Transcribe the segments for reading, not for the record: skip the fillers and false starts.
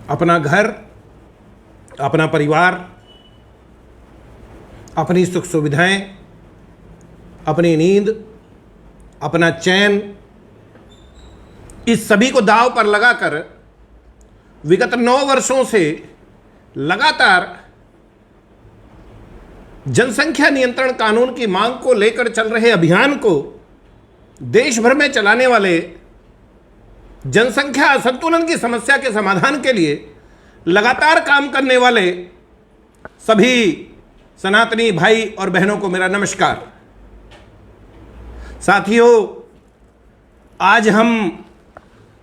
अपना घर, अपना परिवार, अपनी सुख सुविधाएं, अपनी नींद, अपना चैन, इस सभी को दांव पर लगाकर विगत 9 वर्षों से लगातार जनसंख्या नियंत्रण कानून की मांग को लेकर चल रहे अभियान को देश भर में चलाने वाले, जनसंख्या असंतुलन की समस्या के समाधान के लिए लगातार काम करने वाले सभी सनातनी भाई और बहनों को मेरा नमस्कार। साथियों, आज हम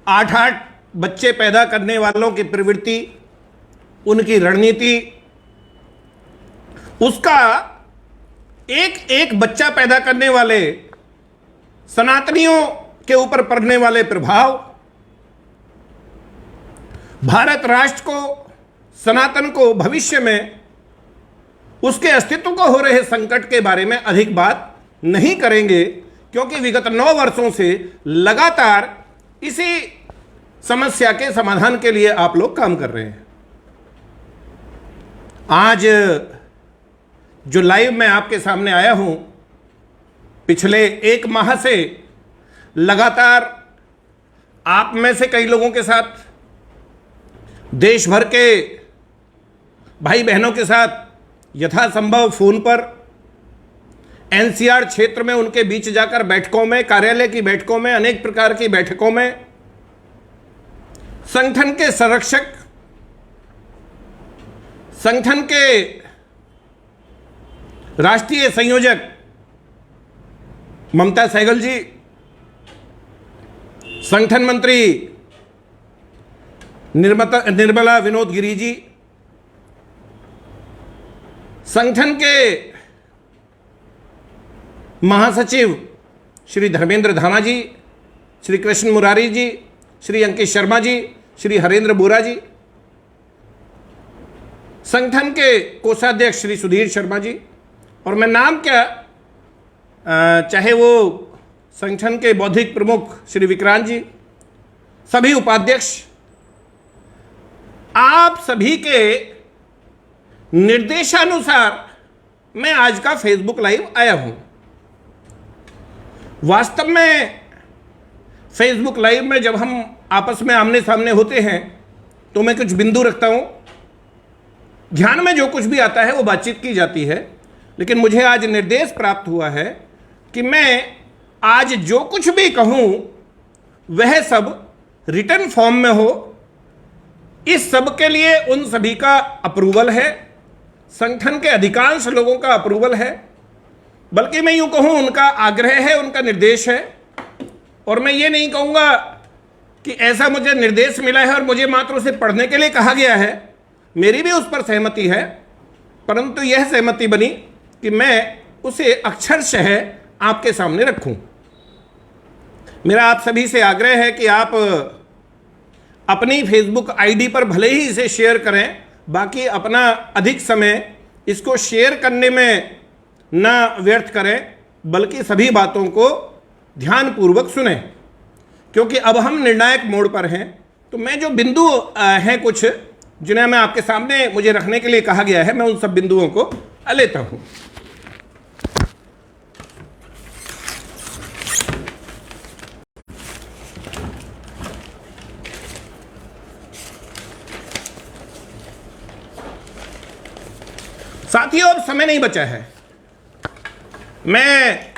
8-8 बच्चे पैदा करने वालों की प्रवृत्ति, उनकी रणनीति, उसका एक एक बच्चा पैदा करने वाले सनातनियों के ऊपर पड़ने वाले प्रभाव, भारत राष्ट्र को, सनातन को भविष्य में उसके अस्तित्व को हो रहे संकट के बारे में अधिक बात नहीं करेंगे, क्योंकि विगत 9 वर्षों से लगातार इसी समस्या के समाधान के लिए आप लोग काम कर रहे हैं। आज जो लाइव मैं आपके सामने आया हूं, पिछले 1 माह से लगातार आप में से कई लोगों के साथ, देश भर के भाई बहनों के साथ यथासंभव फोन पर, एनसीआर क्षेत्र में उनके बीच जाकर बैठकों में, कार्यालय की बैठकों में, अनेक प्रकार की बैठकों में संगठन के संरक्षक, संगठन के राष्ट्रीय संयोजक ममता सहगल जी, संगठन मंत्री निर्मला विनोद गिरि जी, संगठन के महासचिव श्री धर्मेंद्र धामा जी, श्री कृष्ण मुरारी जी, श्री अंकित शर्मा जी, श्री हरेंद्र बोरा जी, संगठन के कोषाध्यक्ष श्री सुधीर शर्मा जी, और मैं नाम क्या, चाहे वो संगठन के बौद्धिक प्रमुख श्री विक्रांत जी, सभी उपाध्यक्ष, आप सभी के निर्देशानुसार मैं आज का फेसबुक लाइव आया हूं। वास्तव में फेसबुक लाइव में जब हम आपस में आमने सामने होते हैं तो मैं कुछ बिंदु रखता हूं, ध्यान में जो कुछ भी आता है वो बातचीत की जाती है, लेकिन मुझे आज निर्देश प्राप्त हुआ है कि मैं आज जो कुछ भी कहूं वह सब रिटर्न फॉर्म में हो। इस सब के लिए उन सभी का अप्रूवल है, संगठन के अधिकांश लोगों का अप्रूवल है, बल्कि मैं यूं कहूं उनका आग्रह है, उनका निर्देश है। और मैं ये नहीं कहूंगा कि ऐसा मुझे निर्देश मिला है और मुझे मात्र उसे पढ़ने के लिए कहा गया है, मेरी भी उस पर सहमति है, परंतु यह सहमति बनी कि मैं उसे अक्षरशः आपके सामने रखूं। मेरा आप सभी से आग्रह है कि आप अपनी फेसबुक आईडी पर भले ही इसे शेयर करें, बाकी अपना अधिक समय इसको शेयर करने में न व्यर्थ करें, बल्कि सभी बातों को ध्यानपूर्वक सुनें, क्योंकि अब हम निर्णायक मोड़ पर हैं। तो मैं जो बिंदु हैं कुछ जिन्हें मैं आपके सामने मुझे रखने के लिए कहा गया है, मैं उन सब बिंदुओं को लेता हूं। साथियों, अब समय नहीं बचा है। मैं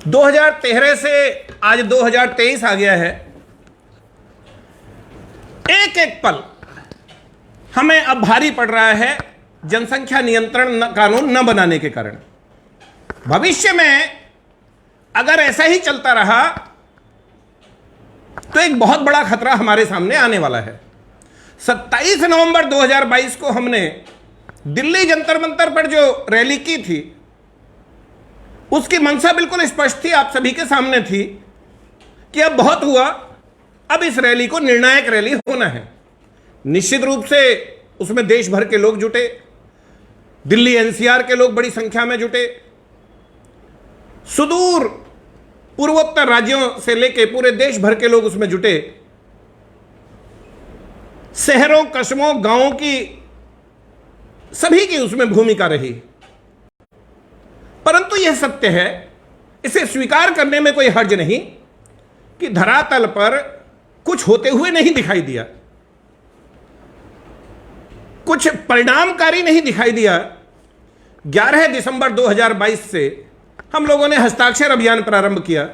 2013 से आज 2023 आ गया है। एक एक पल हमें अब भारी पड़ रहा है जनसंख्या नियंत्रण कानून न बनाने के कारण। भविष्य में अगर ऐसा ही चलता रहा तो एक बहुत बड़ा खतरा हमारे सामने आने वाला है। 27 नवंबर 2022 को हमने दिल्ली जंतर मंतर पर जो रैली की थी, उसकी मंशा बिल्कुल स्पष्ट थी, आप सभी के सामने थी कि अब बहुत हुआ, अब इस रैली को निर्णायक रैली होना है। निश्चित रूप से उसमें देश भर के लोग जुटे, दिल्ली एनसीआर के लोग बड़ी संख्या में जुटे, सुदूर पूर्वोत्तर राज्यों से लेकर पूरे देश भर के लोग उसमें जुटे, शहरों कस्बों गांवों की सभी की उसमें भूमिका रही। परंतु यह सत्य है, इसे स्वीकार करने में कोई हर्ज नहीं कि धरातल पर कुछ होते हुए नहीं दिखाई दिया, कुछ परिणामकारी नहीं दिखाई दिया। 11 दिसंबर 2022 से हम लोगों ने हस्ताक्षर अभियान प्रारंभ किया,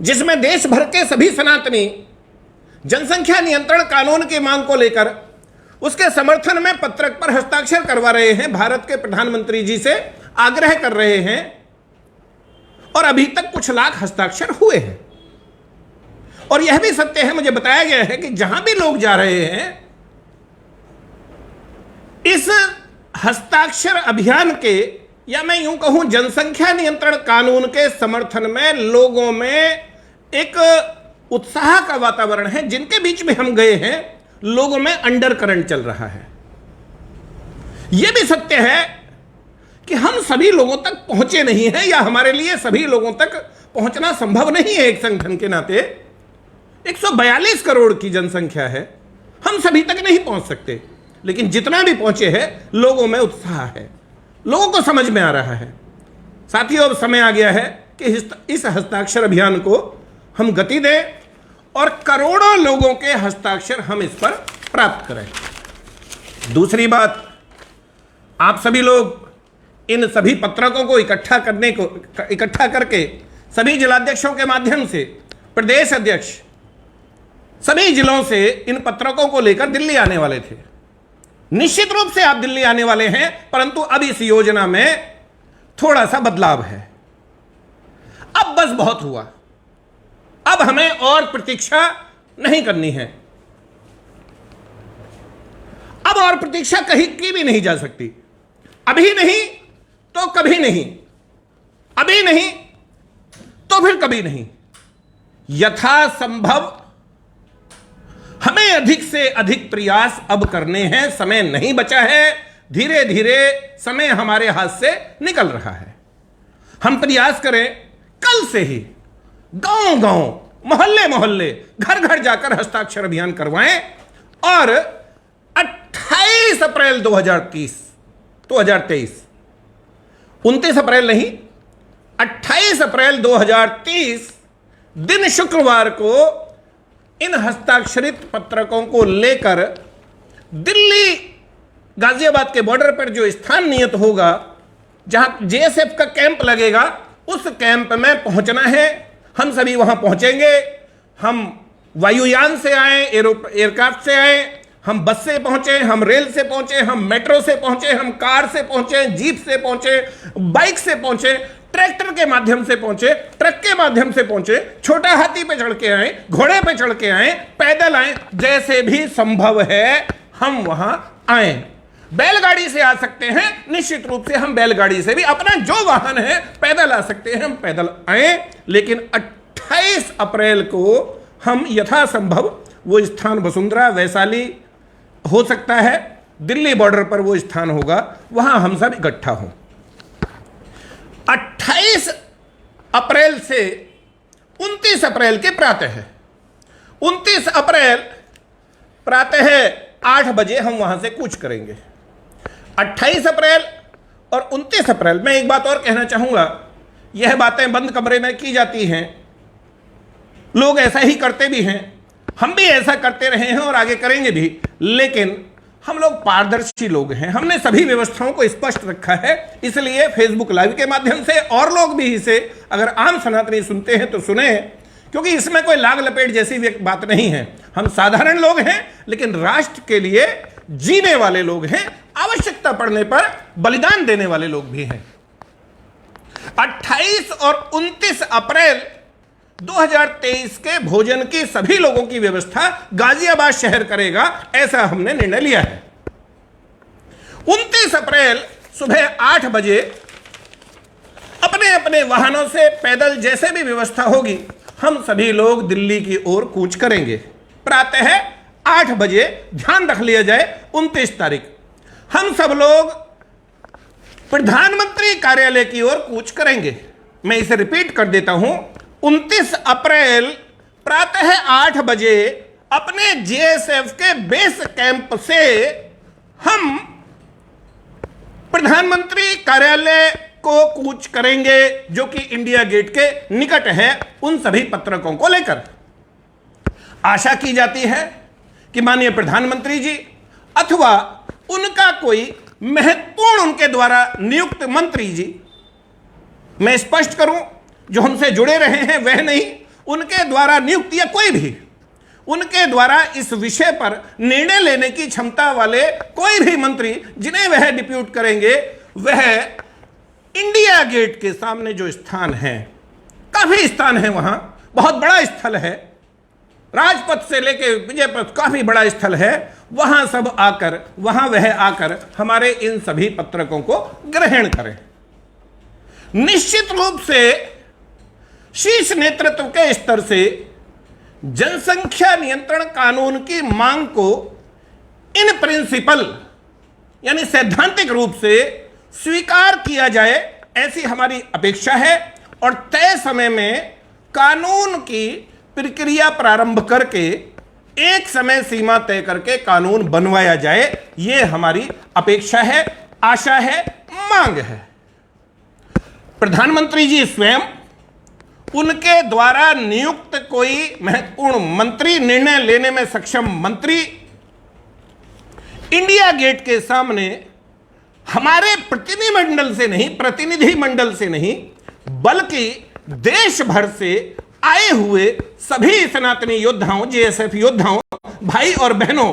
जिसमें देश भर के सभी सनातनी जनसंख्या नियंत्रण कानून की मांग को लेकर उसके समर्थन में पत्रक पर हस्ताक्षर करवा रहे हैं, भारत के प्रधानमंत्री जी से आग्रह कर रहे हैं, और अभी तक कुछ लाख हस्ताक्षर हुए हैं। और यह भी सत्य है, मुझे बताया गया है कि जहां भी लोग जा रहे हैं, इस हस्ताक्षर अभियान के, या मैं यूं कहूं जनसंख्या नियंत्रण कानून के समर्थन में लोगों में एक उत्साह का वातावरण है। जिनके बीच में हम गए हैं, लोगों में अंडर करंट चल रहा है। यह भी सत्य है कि हम सभी लोगों तक पहुंचे नहीं हैं, या हमारे लिए सभी लोगों तक पहुंचना संभव नहीं है। एक संगठन के नाते 142 करोड़ की जनसंख्या है, हम सभी तक नहीं पहुंच सकते, लेकिन जितना भी पहुंचे हैं, लोगों में उत्साह है, लोगों को समझ में आ रहा है। साथियों, अब समय आ गया है कि इस हस्ताक्षर अभियान को हम गति दें और करोड़ों लोगों के हस्ताक्षर हम इस पर प्राप्त करें। दूसरी बात, आप सभी लोग इन सभी पत्रकों को इकट्ठा करके सभी जिलाध्यक्षों के माध्यम से, प्रदेश अध्यक्ष सभी जिलों से इन पत्रकों को लेकर दिल्ली आने वाले थे। निश्चित रूप से आप दिल्ली आने वाले हैं, परंतु अब इस योजना में थोड़ा सा बदलाव है। अब बस बहुत हुआ, अब हमें और प्रतीक्षा नहीं करनी है। अब और प्रतीक्षा कहीं की भी नहीं जा सकती। अभी नहीं तो कभी नहीं, अभी नहीं तो फिर कभी नहीं। यथासंभव हमें अधिक से अधिक प्रयास अब करने हैं। समय नहीं बचा है, धीरे धीरे समय हमारे हाथ से निकल रहा है। हम प्रयास करें, कल से ही गांव गांव, मोहल्ले मोहल्ले, घर घर जाकर हस्ताक्षर अभियान करवाएं, और 28 अप्रैल 2023 29 अप्रैल नहीं, 28 अप्रैल 2030 दिन शुक्रवार को इन हस्ताक्षरित पत्रकों को लेकर दिल्ली गाजियाबाद के बॉर्डर पर जो स्थान नियत होगा, जहां जेएसएफ का कैंप लगेगा, उस कैंप में पहुंचना है। हम सभी वहां पहुंचेंगे। हम वायुयान से आए, एयरक्राफ्ट से आए, हम बस से पहुंचे, हम रेल से पहुंचे, हम मेट्रो से पहुंचे, हम कार से पहुंचे, जीप से पहुंचे, बाइक से पहुंचे, ट्रैक्टर के माध्यम से पहुंचे, ट्रक के माध्यम से पहुंचे, छोटा हाथी पे चढ़ के आए, घोड़े पे चढ़ के आए, पैदल आए, जैसे भी संभव है हम वहां आए। बैलगाड़ी से आ सकते हैं, निश्चित रूप से हम बैलगाड़ी से भी, अपना जो वाहन है पैदल आ सकते हैं, हम पैदल आए। लेकिन 28 अप्रैल को हम यथासंभव वो स्थान वसुंधरा, वैशाली, हो सकता है दिल्ली बॉर्डर पर वो स्थान होगा, वहां हम सब इकट्ठा हों। 28 अप्रैल से 29 अप्रैल के प्रातः है, 29 अप्रैल प्रातः 8 बजे हम वहां से कूच करेंगे। 28 अप्रैल और 29 अप्रैल, मैं एक बात और कहना चाहूंगा, यह बातें बंद कमरे में की जाती हैं, लोग ऐसा ही करते भी हैं, हम भी ऐसा करते रहे हैं और आगे करेंगे भी, लेकिन हम लोग पारदर्शी लोग हैं, हमने सभी व्यवस्थाओं को स्पष्ट रखा है। इसलिए फेसबुक लाइव के माध्यम से और लोग भी इसे अगर आम सनातनी सुनते हैं तो सुने, क्योंकि इसमें कोई लाग लपेट जैसी बात नहीं है। हम साधारण लोग हैं, लेकिन राष्ट्र के लिए जीने वाले लोग हैं, आवश्यकता पड़ने पर बलिदान देने वाले लोग भी हैं। 28 और 29 अप्रैल 2023 के भोजन की सभी लोगों की व्यवस्था गाजियाबाद शहर करेगा, ऐसा हमने निर्णय लिया है। 29 अप्रैल सुबह 8 बजे अपने अपने वाहनों से पैदल जैसे भी व्यवस्था होगी, हम सभी लोग दिल्ली की ओर कूच करेंगे। प्रातः 8 बजे, ध्यान रख लिया जाए, 29 तारीख हम सब लोग प्रधानमंत्री कार्यालय की ओर कूच करेंगे। मैं इसे रिपीट कर देता हूं, 29 अप्रैल प्रातः 8 बजे अपने जीएसएफ के बेस कैंप से हम प्रधानमंत्री कार्यालय को कूच करेंगे, जो कि इंडिया गेट के निकट है, उन सभी पत्रकों को लेकर। आशा की जाती है कि माननीय प्रधानमंत्री जी अथवा उनका कोई महत्वपूर्ण उनके द्वारा नियुक्त मंत्री जी, मैं स्पष्ट करूं, जो हमसे जुड़े रहे हैं वह नहीं, उनके द्वारा नियुक्त या कोई भी उनके द्वारा इस विषय पर निर्णय लेने की क्षमता वाले कोई भी मंत्री जिन्हें वह डिप्यूट करेंगे, वह इंडिया गेट के सामने जो स्थान है, काफी स्थान है, वहां बहुत बड़ा स्थल है, राजपथ से लेके विजय पथ काफी बड़ा स्थल है, वहां सब आकर, वहां वह आकर हमारे इन सभी पत्रकों को ग्रहण करें। निश्चित रूप से शीर्ष नेतृत्व के स्तर से जनसंख्या नियंत्रण कानून की मांग को इन प्रिंसिपल यानी सैद्धांतिक रूप से स्वीकार किया जाए, ऐसी हमारी अपेक्षा है, और तय समय में कानून की प्रक्रिया प्रारंभ करके एक समय सीमा तय करके कानून बनवाया जाए, यह हमारी अपेक्षा है, आशा है, मांग है। प्रधानमंत्री जी स्वयं, उनके द्वारा नियुक्त कोई महत्वपूर्ण मंत्री, निर्णय लेने में सक्षम मंत्री इंडिया गेट के सामने हमारे प्रतिनिधि मंडल से नहीं बल्कि देश भर से आए हुए सभी सनातनी योद्धाओं, जीएसएफ योद्धाओं, भाई और बहनों,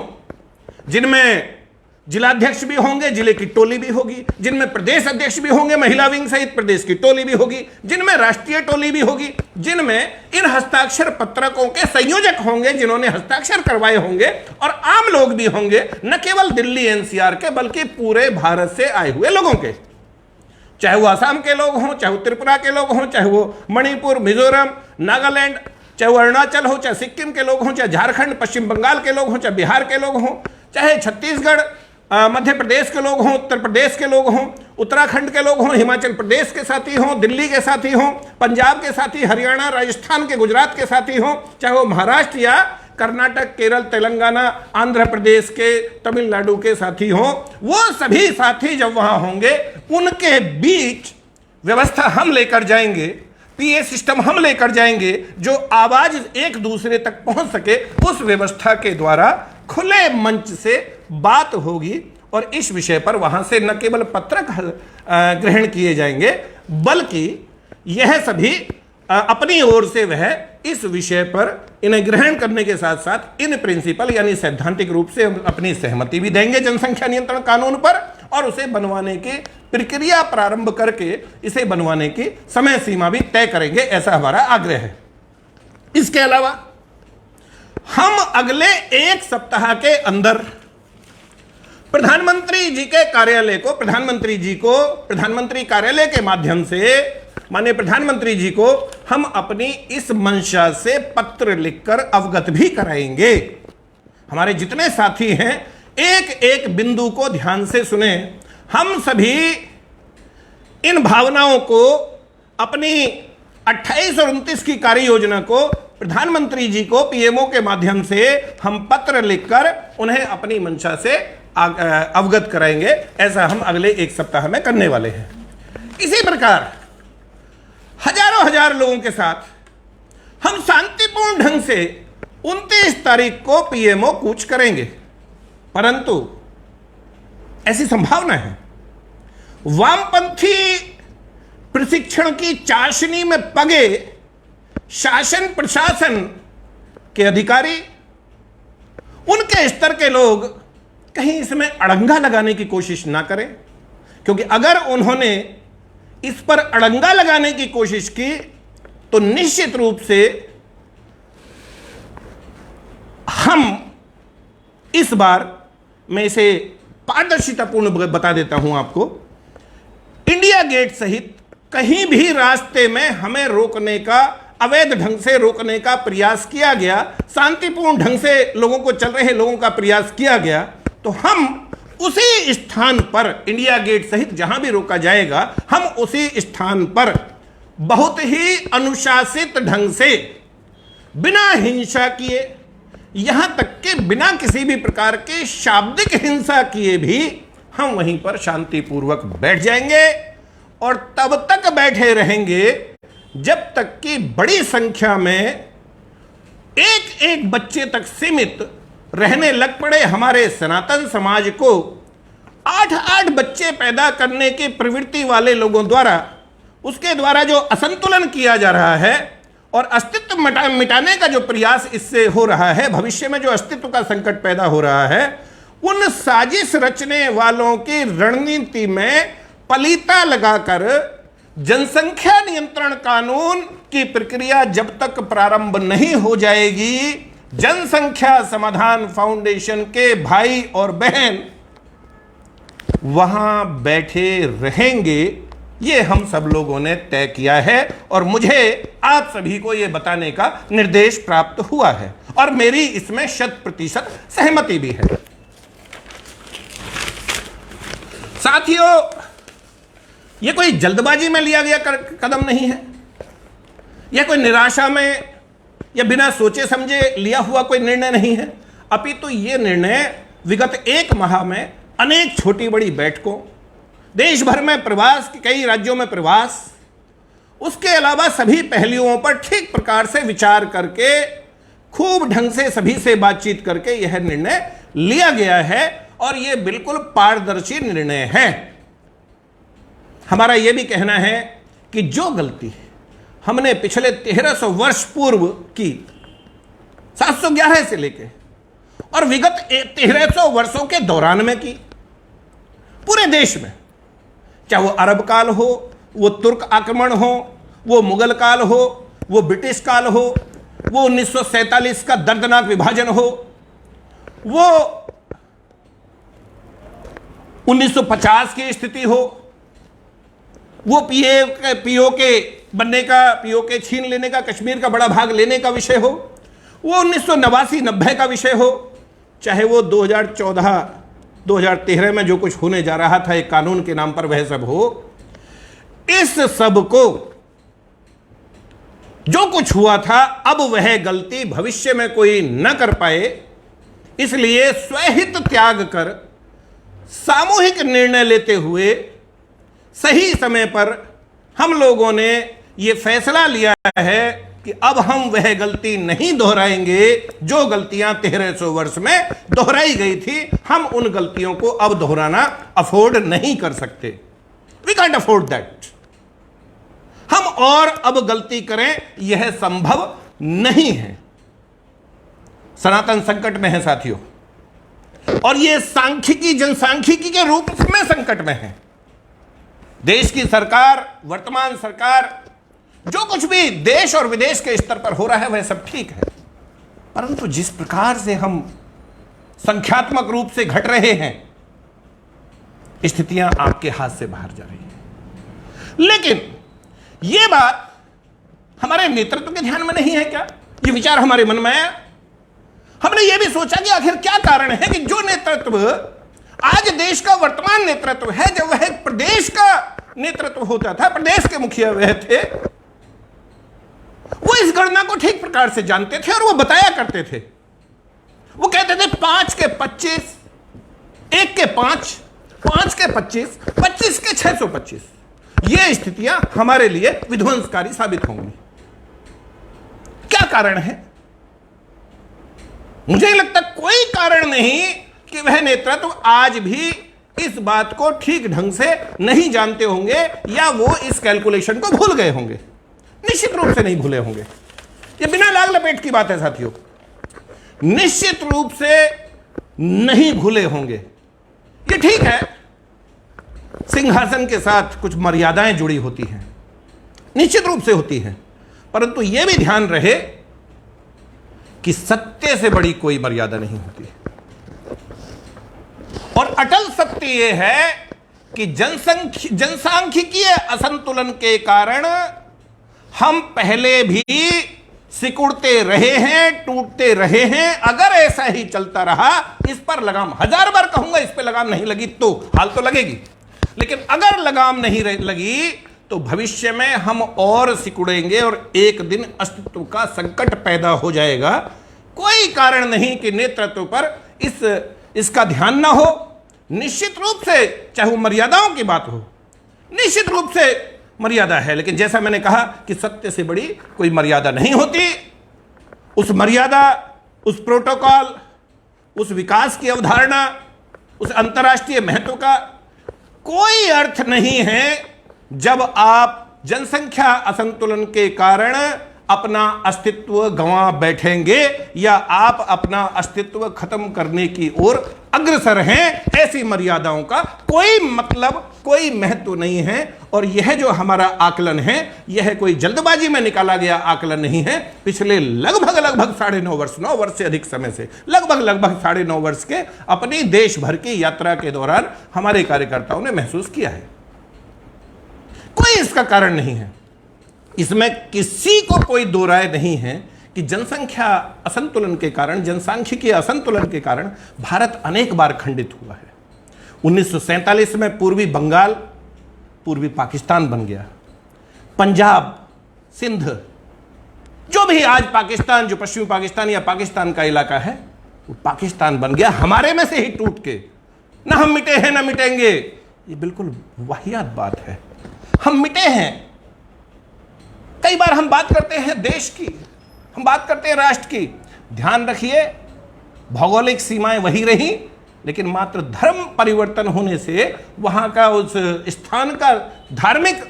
जिनमें जिलाध्यक्ष भी होंगे, जिले की टोली भी होगी, जिनमें प्रदेश अध्यक्ष भी होंगे, महिला विंग सहित प्रदेश की टोली भी होगी, जिनमें राष्ट्रीय टोली भी होगी, जिनमें इन हस्ताक्षर पत्रकों के संयोजक होंगे, जिन्होंने हस्ताक्षर करवाए होंगे, और आम लोग भी होंगे, न केवल दिल्ली एनसीआर के बल्कि पूरे भारत से आए हुए लोगों के, चाहे वो असम के लोग हों, चाहे वो त्रिपुरा के लोग हों, चाहे वो मणिपुर, मिजोरम, नागालैंड, चाहे वो अरुणाचल हो, चाहे सिक्किम के लोग हों, चाहे झारखंड, पश्चिम बंगाल के लोग हों, चाहे बिहार के लोग हों, चाहे छत्तीसगढ़, मध्य प्रदेश के लोग हों, उत्तर प्रदेश के लोग हों, उत्तराखंड के लोग हों, हिमाचल प्रदेश के साथी हों, दिल्ली के साथी हों, पंजाब के साथी, हरियाणा, राजस्थान के, गुजरात के साथी हों, चाहे वो महाराष्ट्र या कर्नाटक, केरल, तेलंगाना, आंध्र प्रदेश के, तमिलनाडु के साथी हों, वो सभी साथी जब वहां होंगे, उनके बीच व्यवस्था हम लेकर जाएंगे, पीए सिस्टम हम लेकर जाएंगे, जो आवाज एक दूसरे तक पहुंच सके, उस व्यवस्था के द्वारा खुले मंच से बात होगी, और इस विषय पर वहां से न केवल पत्रक ग्रहण किए जाएंगे, बल्कि यह सभी अपनी ओर से वह इस विषय पर इन्हें ग्रहण करने के साथ साथ इन प्रिंसिपल यानी सैद्धांतिक रूप से अपनी सहमति भी देंगे जनसंख्या नियंत्रण कानून पर, और उसे बनवाने की प्रक्रिया प्रारंभ करके इसे बनवाने की समय सीमा भी तय करेंगे, ऐसा हमारा आग्रह है। इसके अलावा हम अगले एक सप्ताह के अंदर प्रधानमंत्री जी के कार्यालय को, प्रधानमंत्री कार्यालय के माध्यम से माननीय प्रधानमंत्री जी को हम अपनी इस मंशा से पत्र लिखकर अवगत भी कराएंगे। हमारे जितने साथी हैं एक एक बिंदु को ध्यान से सुने। हम सभी इन भावनाओं को, अपनी 28 और 29 की कार्य योजना को प्रधानमंत्री जी को पीएमओ के माध्यम से हम पत्र लिखकर उन्हें अपनी मंशा से अवगत कराएंगे। ऐसा हम अगले एक सप्ताह में करने वाले हैं। इसी प्रकार हजारों हजार लोगों के साथ हम शांतिपूर्ण ढंग से 29 तारीख को पीएमओ कूच करेंगे, परंतु ऐसी संभावना है वामपंथी प्रशिक्षण की चाशनी में पगे शासन प्रशासन के अधिकारी, उनके स्तर के लोग कहीं इसमें अड़ंगा लगाने की कोशिश ना करें, क्योंकि अगर उन्होंने इस पर अड़ंगा लगाने की कोशिश की तो निश्चित रूप से हम इस बार, मैं इसे पारदर्शितापूर्ण बता देता हूं आपको, इंडिया गेट सहित कहीं भी रास्ते में हमें रोकने का, अवैध ढंग से रोकने का प्रयास किया गया, शांतिपूर्ण ढंग से लोगों को, चल रहे लोगों का प्रयास किया गया, तो हम उसी स्थान पर, इंडिया गेट सहित जहां भी रोका जाएगा, हम उसी स्थान पर बहुत ही अनुशासित ढंग से, बिना हिंसा किए, यहां तक कि बिना किसी भी प्रकार के शाब्दिक हिंसा किए भी हम वहीं पर शांतिपूर्वक बैठ जाएंगे और तब तक बैठे रहेंगे जब तक कि बड़ी संख्या में एक एक बच्चे तक सीमित रहने लग पड़े हमारे सनातन समाज को 8-8 बच्चे पैदा करने की प्रवृत्ति वाले लोगों द्वारा, उसके द्वारा जो असंतुलन किया जा रहा है और अस्तित्व मिटाने का जो प्रयास इससे हो रहा है, भविष्य में जो अस्तित्व का संकट पैदा हो रहा है, उन साजिश रचने वालों की रणनीति में पलीता लगाकर जनसंख्या नियंत्रण कानून की प्रक्रिया जब तक प्रारंभ नहीं हो जाएगी, जनसंख्या समाधान फाउंडेशन के भाई और बहन वहां बैठे रहेंगे। ये हम सब लोगों ने तय किया है और मुझे आप सभी को यह बताने का निर्देश प्राप्त हुआ है और मेरी इसमें 100% सहमति भी है। साथियों, यह कोई जल्दबाजी में लिया गया कदम नहीं है, यह कोई निराशा में या बिना सोचे समझे लिया हुआ कोई निर्णय नहीं है, अपितु यह निर्णय विगत 1 माह में अनेक छोटी बड़ी बैठकों, देश भर में प्रवास, कई राज्यों में प्रवास, उसके अलावा सभी पहलुओं पर ठीक प्रकार से विचार करके, खूब ढंग से सभी से बातचीत करके यह निर्णय लिया गया है और यह बिल्कुल पारदर्शी निर्णय है। हमारा यह भी कहना है कि जो गलती हमने पिछले 1300 वर्ष पूर्व की, 711 से लेके और विगत 1300 वर्षों के दौरान में की, पूरे देश में, चाहे वो अरब काल हो, वो तुर्क आक्रमण हो, वो मुगल काल हो, वो ब्रिटिश काल हो, वो 1947 का दर्दनाक विभाजन हो, वो 1950 की स्थिति हो, वो पीओके बनने का, पीओके छीन लेने का, कश्मीर का बड़ा भाग लेने का विषय हो, वो 1989-90 का विषय हो, चाहे वो 2014-2013 में जो कुछ होने जा रहा था एक कानून के नाम पर वह सब हो, इस सब को जो कुछ हुआ था अब वह गलती भविष्य में कोई न कर पाए, इसलिए स्वहित त्याग कर सामूहिक निर्णय लेते हुए सही समय पर हम लोगों ने यह फैसला लिया है कि अब हम वह गलती नहीं दोहराएंगे जो गलतियां 1300 वर्ष में दोहराई गई थी। हम उन गलतियों को अब दोहराना अफोर्ड नहीं कर सकते। We can't afford that. हम और अब गलती करें यह संभव नहीं है। सनातन संकट में है साथियों, और यह सांख्यिकी, जनसांख्यिकी के रूप में संकट में है। देश की सरकार, वर्तमान सरकार, जो कुछ भी देश और विदेश के स्तर पर हो रहा है वह सब ठीक है, परंतु जिस प्रकार से हम संख्यात्मक रूप से घट रहे हैं, स्थितियां आपके हाथ से बाहर जा रही हैं। लेकिन यह बात हमारे नेतृत्व के ध्यान में नहीं है क्या? यह विचार हमारे मन में आया। हमने यह भी सोचा कि आखिर क्या कारण है कि जो नेतृत्व आज देश का वर्तमान नेतृत्व है, जब वह प्रदेश का नेतृत्व होता था, प्रदेश के मुखिया वह थे, वो इस गणना को ठीक प्रकार से जानते थे और वो बताया करते थे। वो कहते थे 5 के 25, 1 के 5, 5 के 25, 25 के 625। ये स्थितियां हमारे लिए विध्वंसकारी साबित होंगी। क्या कारण है? मुझे लगता कोई कारण नहीं कि वह नेतृत्व आज भी इस बात को ठीक ढंग से नहीं जानते होंगे या वो इस कैलकुलेशन को भूल गए होंगे। निश्चित रूप से नहीं भूले होंगे। ये बिना लाग लपेट की बात है साथियों, निश्चित रूप से नहीं भूले होंगे। ये ठीक है, सिंहासन के साथ कुछ मर्यादाएं जुड़ी होती हैं, निश्चित रूप से होती हैं, परंतु यह भी ध्यान रहे कि सत्य से बड़ी कोई मर्यादा नहीं होती। और अटल सत्य यह है कि जनसांख्यिकीय असंतुलन के कारण हम पहले भी सिकुड़ते रहे हैं, टूटते रहे हैं। अगर ऐसा ही चलता रहा, इस पर लगाम, 1000 बार कहूंगा, इस पर लगाम नहीं लगी तो हाल तो लगेगी, लेकिन अगर लगाम नहीं लगी तो भविष्य में हम और सिकुड़ेंगे और एक दिन अस्तित्व का संकट पैदा हो जाएगा। कोई कारण नहीं कि नेतृत्व पर इसका ध्यान ना हो। निश्चित रूप से चाहे वो मर्यादाओं की बात हो, निश्चित रूप से मर्यादा है, लेकिन जैसा मैंने कहा कि सत्य से बड़ी कोई मर्यादा नहीं होती। उस मर्यादा, उस प्रोटोकॉल, उस विकास की अवधारणा, उस अंतर्राष्ट्रीय महत्व का कोई अर्थ नहीं है जब आप जनसंख्या असंतुलन के कारण अपना अस्तित्व गंवा बैठेंगे या आप अपना अस्तित्व खत्म करने की ओर अग्रसर हैं। ऐसी मर्यादाओं का कोई मतलब, कोई महत्व नहीं है। और यह जो हमारा आकलन है, यह कोई जल्दबाजी में निकाला गया आकलन नहीं है। पिछले लगभग 9.5 वर्ष, 9 वर्ष से अधिक समय से, लगभग 9.5 वर्ष के अपनी देश भर की यात्रा के दौरान हमारे कार्यकर्ताओं ने महसूस किया है। कोई इसका कारण नहीं है, इसमें किसी को कोई दो राय नहीं है कि जनसंख्या असंतुलन के कारण, जनसांख्यिकीय असंतुलन के कारण भारत अनेक बार खंडित हुआ है। 1947 में पूर्वी बंगाल पूर्वी पाकिस्तान बन गया। पंजाब, सिंध, जो भी आज पाकिस्तान, जो पश्चिमी पाकिस्तान या पाकिस्तान का इलाका है, वो पाकिस्तान बन गया हमारे में से ही टूट के। ना हम मिटे हैं ना मिटेंगे, ये बिल्कुल वाहियात बात है। हम मिटे हैं। कई बार हम बात करते हैं देश की, हम बात करते हैं राष्ट्र की। ध्यान रखिए, भौगोलिक सीमाएं वही रही, लेकिन मात्र धर्म परिवर्तन होने से, वहां का उस स्थान का धार्मिक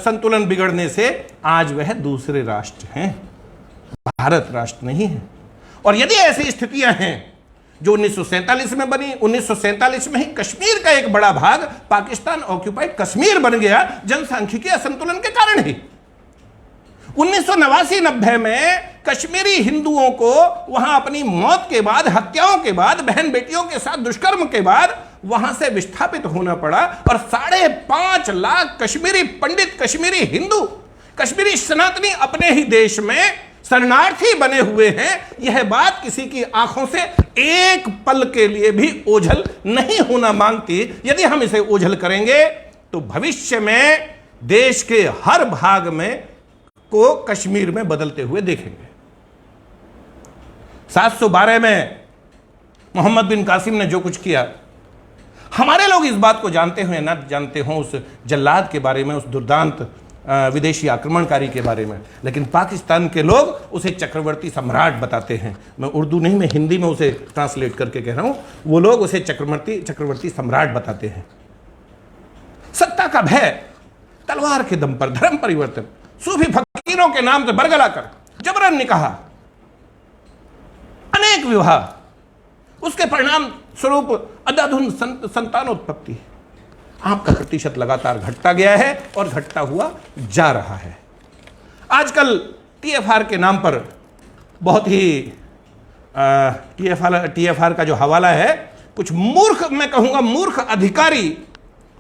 संतुलन बिगड़ने से आज वह दूसरे राष्ट्र हैं, भारत राष्ट्र नहीं है। और यदि ऐसी स्थितियां हैं जो 1947 में बनी, 1947 में ही कश्मीर का एक बड़ा भाग पाकिस्तान ऑक्यूपाइड कश्मीर बन गया जनसांख्यिकीय असंतुलन के कारण ही। 1989-90 में कश्मीरी हिंदुओं को वहां अपनी मौत के बाद, हत्याओं के बाद, बहन बेटियों के साथ दुष्कर्म के बाद वहां से विस्थापित होना पड़ा और 5.5 लाख कश्मीरी पंडित, कश्मीरी हिंदू, कश्मीरी सनातनी अपने ही देश में शरणार्थी बने हुए हैं। यह बात किसी की आंखों से एक पल के लिए भी ओझल नहीं होना मांगती। यदि हम इसे ओझल करेंगे तो भविष्य में देश के हर भाग में को कश्मीर में बदलते हुए देखेंगे। 712 में मोहम्मद बिन कासिम ने जो कुछ किया, हमारे लोग इस बात को जानते हो या ना जानते हो, उस जल्लाद के बारे में, उस दुर्दांत विदेशी आक्रमणकारी के बारे में, लेकिन पाकिस्तान के लोग उसे चक्रवर्ती सम्राट बताते हैं। मैं उर्दू नहीं, मैं हिंदी में उसे ट्रांसलेट करके कह रहा हूं। वो लोग उसे चक्रवर्ती सम्राट बताते हैं। सत्ता का भय, तलवार के दम पर धर्म परिवर्तन, सूफी फकीरों के नाम से बरगलाकर जबरन निकाह, अनेक विवाह, उसके परिणाम स्वरूप अंधाधुंध संतानोत्पत्ति। आपका प्रतिशत लगातार घटता गया है और घटता हुआ जा रहा है। आजकल टीएफआर के नाम पर बहुत ही टीएफआर का जो हवाला है, कुछ मूर्ख, मैं कहूंगा मूर्ख अधिकारी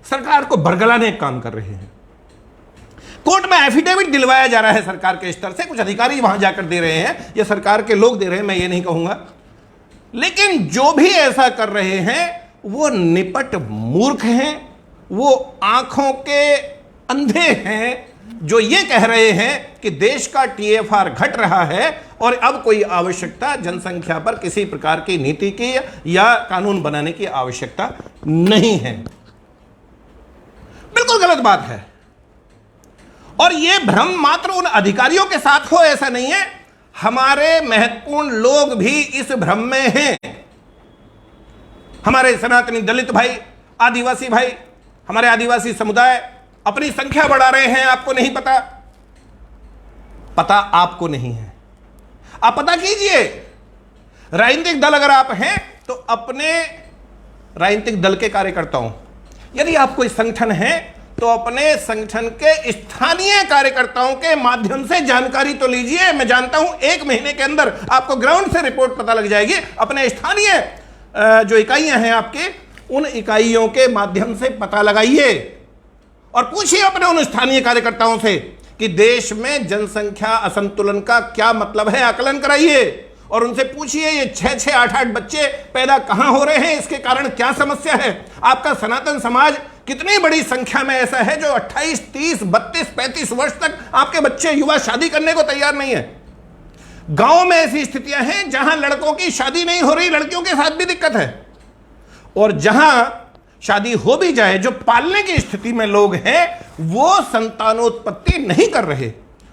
सरकार को बरगलाने का काम कर रहे हैं। कोर्ट में एफिडेविट दिलवाया जा रहा है सरकार के स्तर से, कुछ अधिकारी वहां जाकर दे रहे हैं, या सरकार के लोग दे रहे हैं, मैं ये नहीं कहूंगा। लेकिन जो भी ऐसा कर रहे हैं वो निपट मूर्ख हैं, वो आंखों के अंधे हैं, जो ये कह रहे हैं कि देश का टीएफआर घट रहा है और अब कोई आवश्यकता जनसंख्या पर किसी प्रकार की नीति की या कानून बनाने की आवश्यकता नहीं है। बिल्कुल गलत बात है। और यह भ्रम मात्र उन अधिकारियों के साथ हो ऐसा नहीं है, हमारे महत्वपूर्ण लोग भी इस भ्रम में हैं। हमारे सनातनी दलित भाई, आदिवासी भाई, हमारे आदिवासी समुदाय अपनी संख्या बढ़ा रहे हैं, आपको नहीं पता। पता आपको नहीं है, आप पता कीजिए। राजनीतिक दल अगर आप हैं तो अपने राजनीतिक दल के कार्यकर्ताओं, यदि आप कोई संगठन है तो अपने संगठन के स्थानीय कार्यकर्ताओं के माध्यम से जानकारी तो लीजिए। मैं जानता हूं 1 महीने के अंदर आपको ग्राउंड से रिपोर्ट पता लग जाएगी। अपने स्थानीय जो इकाइयां हैं आपके, उन इकाइयों के माध्यम से पता लगाइए और पूछिए अपने उन स्थानीय कार्यकर्ताओं से कि देश में जनसंख्या असंतुलन का क्या मतलब है, आकलन कराइए और उनसे पूछिए ये 6-6, 8-8 बच्चे पैदा कहां हो रहे हैं, इसके कारण क्या समस्या है। आपका सनातन समाज कितनी बड़ी संख्या में ऐसा है जो 28, 30, 32, 35 वर्ष तक आपके बच्चे युवा शादी करने को तैयार नहीं है। गांव में ऐसी स्थितियां हैं जहां लड़कों की शादी नहीं हो रही, लड़कियों के साथ भी दिक्कत है, और जहां शादी हो भी जाए, जो पालने की स्थिति में लोग हैं वो संतानोत्पत्ति नहीं कर रहे,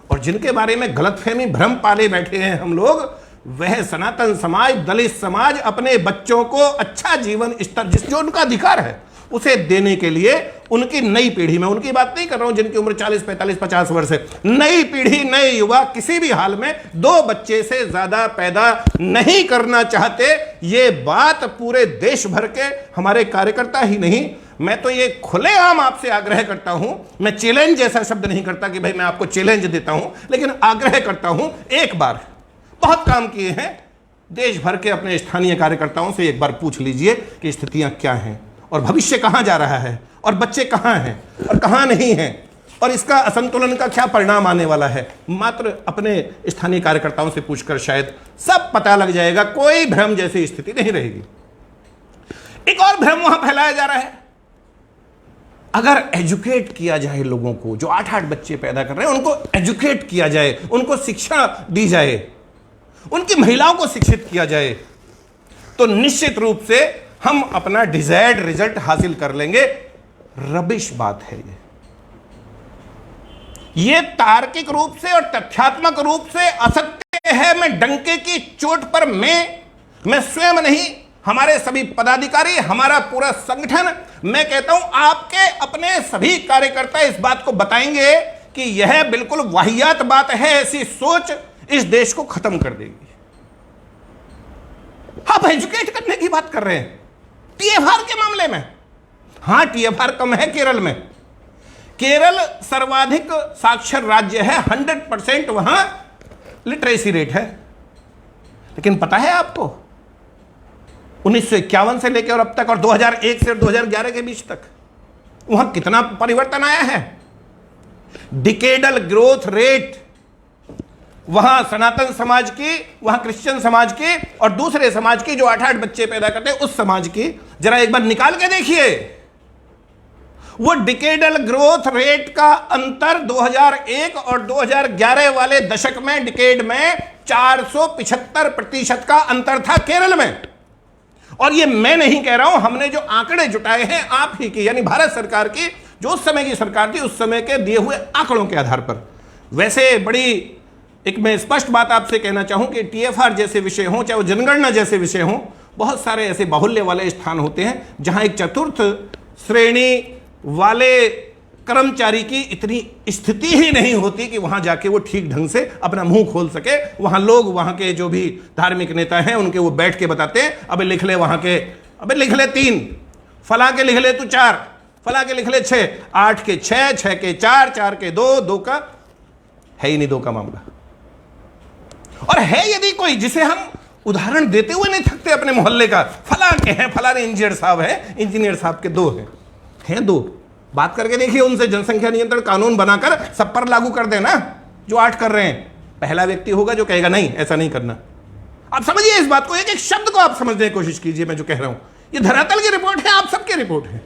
और जिनके बारे में गलतफहमी भ्रम पाले बैठे हैं हम लोग, वह सनातन समाज, दलित समाज अपने बच्चों को अच्छा जीवन स्तर जो उनका अधिकार है उसे देने के लिए उनकी नई पीढ़ी में, उनकी बात नहीं कर रहा हूं जिनकी उम्र 40, 45, 50 वर्ष है, नई पीढ़ी, नए युवा किसी भी हाल में 2 बच्चे से ज्यादा पैदा नहीं करना चाहते। ये बात पूरे देश भर के हमारे कार्यकर्ता ही नहीं, मैं तो ये खुलेआम आपसे आग्रह करता हूं। मैं चैलेंज जैसा शब्द नहीं करता कि भाई मैं आपको चैलेंज देता हूं, लेकिन आग्रह करता हूं, एक बार बहुत काम किए हैं देश भर के अपने स्थानीय कार्यकर्ताओं से एक बार पूछ लीजिए कि स्थितियां क्या हैं और भविष्य कहां जा रहा है और बच्चे कहां हैं और कहां नहीं हैं और इसका असंतुलन का क्या परिणाम आने वाला है। मात्र अपने स्थानीय कार्यकर्ताओं से पूछकर शायद सब पता लग जाएगा, कोई भ्रम जैसी स्थिति नहीं रहेगी। एक और भ्रम वहां फैलाया जा रहा है, अगर एजुकेट किया जाए लोगों को, जो 8-8 बच्चे पैदा कर रहे हैं उनको एजुकेट किया जाए, उनको शिक्षा दी जाए, उनकी महिलाओं को शिक्षित किया जाए, तो निश्चित रूप से हम अपना डिजायर्ड रिजल्ट हासिल कर लेंगे। रबिश बात है ये तार्किक रूप से और तथ्यात्मक रूप से असत्य है। मैं डंके की चोट पर मैं स्वयं नहीं, हमारे सभी पदाधिकारी, हमारा पूरा संगठन, मैं कहता हूं आपके अपने सभी कार्यकर्ता इस बात को बताएंगे कि यह बिल्कुल वाहियात बात है। ऐसी सोच इस देश को खत्म कर देगी। आप एजुकेट करने की बात कर रहे हैं टीएफआर के मामले में। हां, टीएफआर कम है केरल में। केरल सर्वाधिक साक्षर राज्य है, 100% वहां लिटरेसी रेट है। लेकिन पता है आपको 1951 से लेकर और अब तक, और 2001 से 2011 के बीच तक वहां कितना परिवर्तन आया है। डिकेडल ग्रोथ रेट वहां सनातन समाज की, वहां क्रिश्चियन समाज की और दूसरे समाज की जो 8-8 बच्चे पैदा करते हैं उस समाज की जरा एक बार निकाल के देखिए। वो डिकेडल ग्रोथ रेट का अंतर 2001 और 2011 वाले दशक में, डिकेड में 475% का अंतर था केरल में। और ये मैं नहीं कह रहा हूं, हमने जो आंकड़े जुटाए हैं आप ही की, यानी भारत सरकार की, जो उस समय की सरकार थी, उस समय के दिए हुए आंकड़ों के आधार पर। वैसे बड़ी एक मैं स्पष्ट बात आपसे कहना चाहूं कि टीएफआर जैसे विषय हों, चाहे वो जनगणना जैसे विषय हों, बहुत सारे ऐसे बाहुल्य वाले स्थान होते हैं जहां एक चतुर्थ श्रेणी वाले कर्मचारी की इतनी स्थिति ही नहीं होती कि वहां जाके वो ठीक ढंग से अपना मुंह खोल सके। वहां लोग, वहां के जो भी धार्मिक नेता हैं उनके, वो बैठ के बताते हैं, अबे लिख ले वहां के, अबे लिख ले 3, फला के लिख ले तू 4, फला के लिख ले 6, 8 के 6, 6 के 4, 4 के 2, 2 का है ही नहीं 2 का मामला। और है यदि कोई जिसे हम उदाहरण देते हुए नहीं थकते अपने मोहल्ले का, फला के हैं, फला इंजीनियर साहब है, इंजीनियर साहब के 2 हैं 2, बात करके देखिए उनसे, जनसंख्या नियंत्रण कानून बनाकर सब पर लागू कर देना जो 8 कर रहे हैं। पहला व्यक्ति होगा जो कहेगा नहीं ऐसा नहीं करना। आप समझिए इस बात को, एक एक शब्द को आप समझने की कोशिश कीजिए। मैं जो कह रहा हूं ये धरातल की रिपोर्ट है, आप सबकी रिपोर्ट है।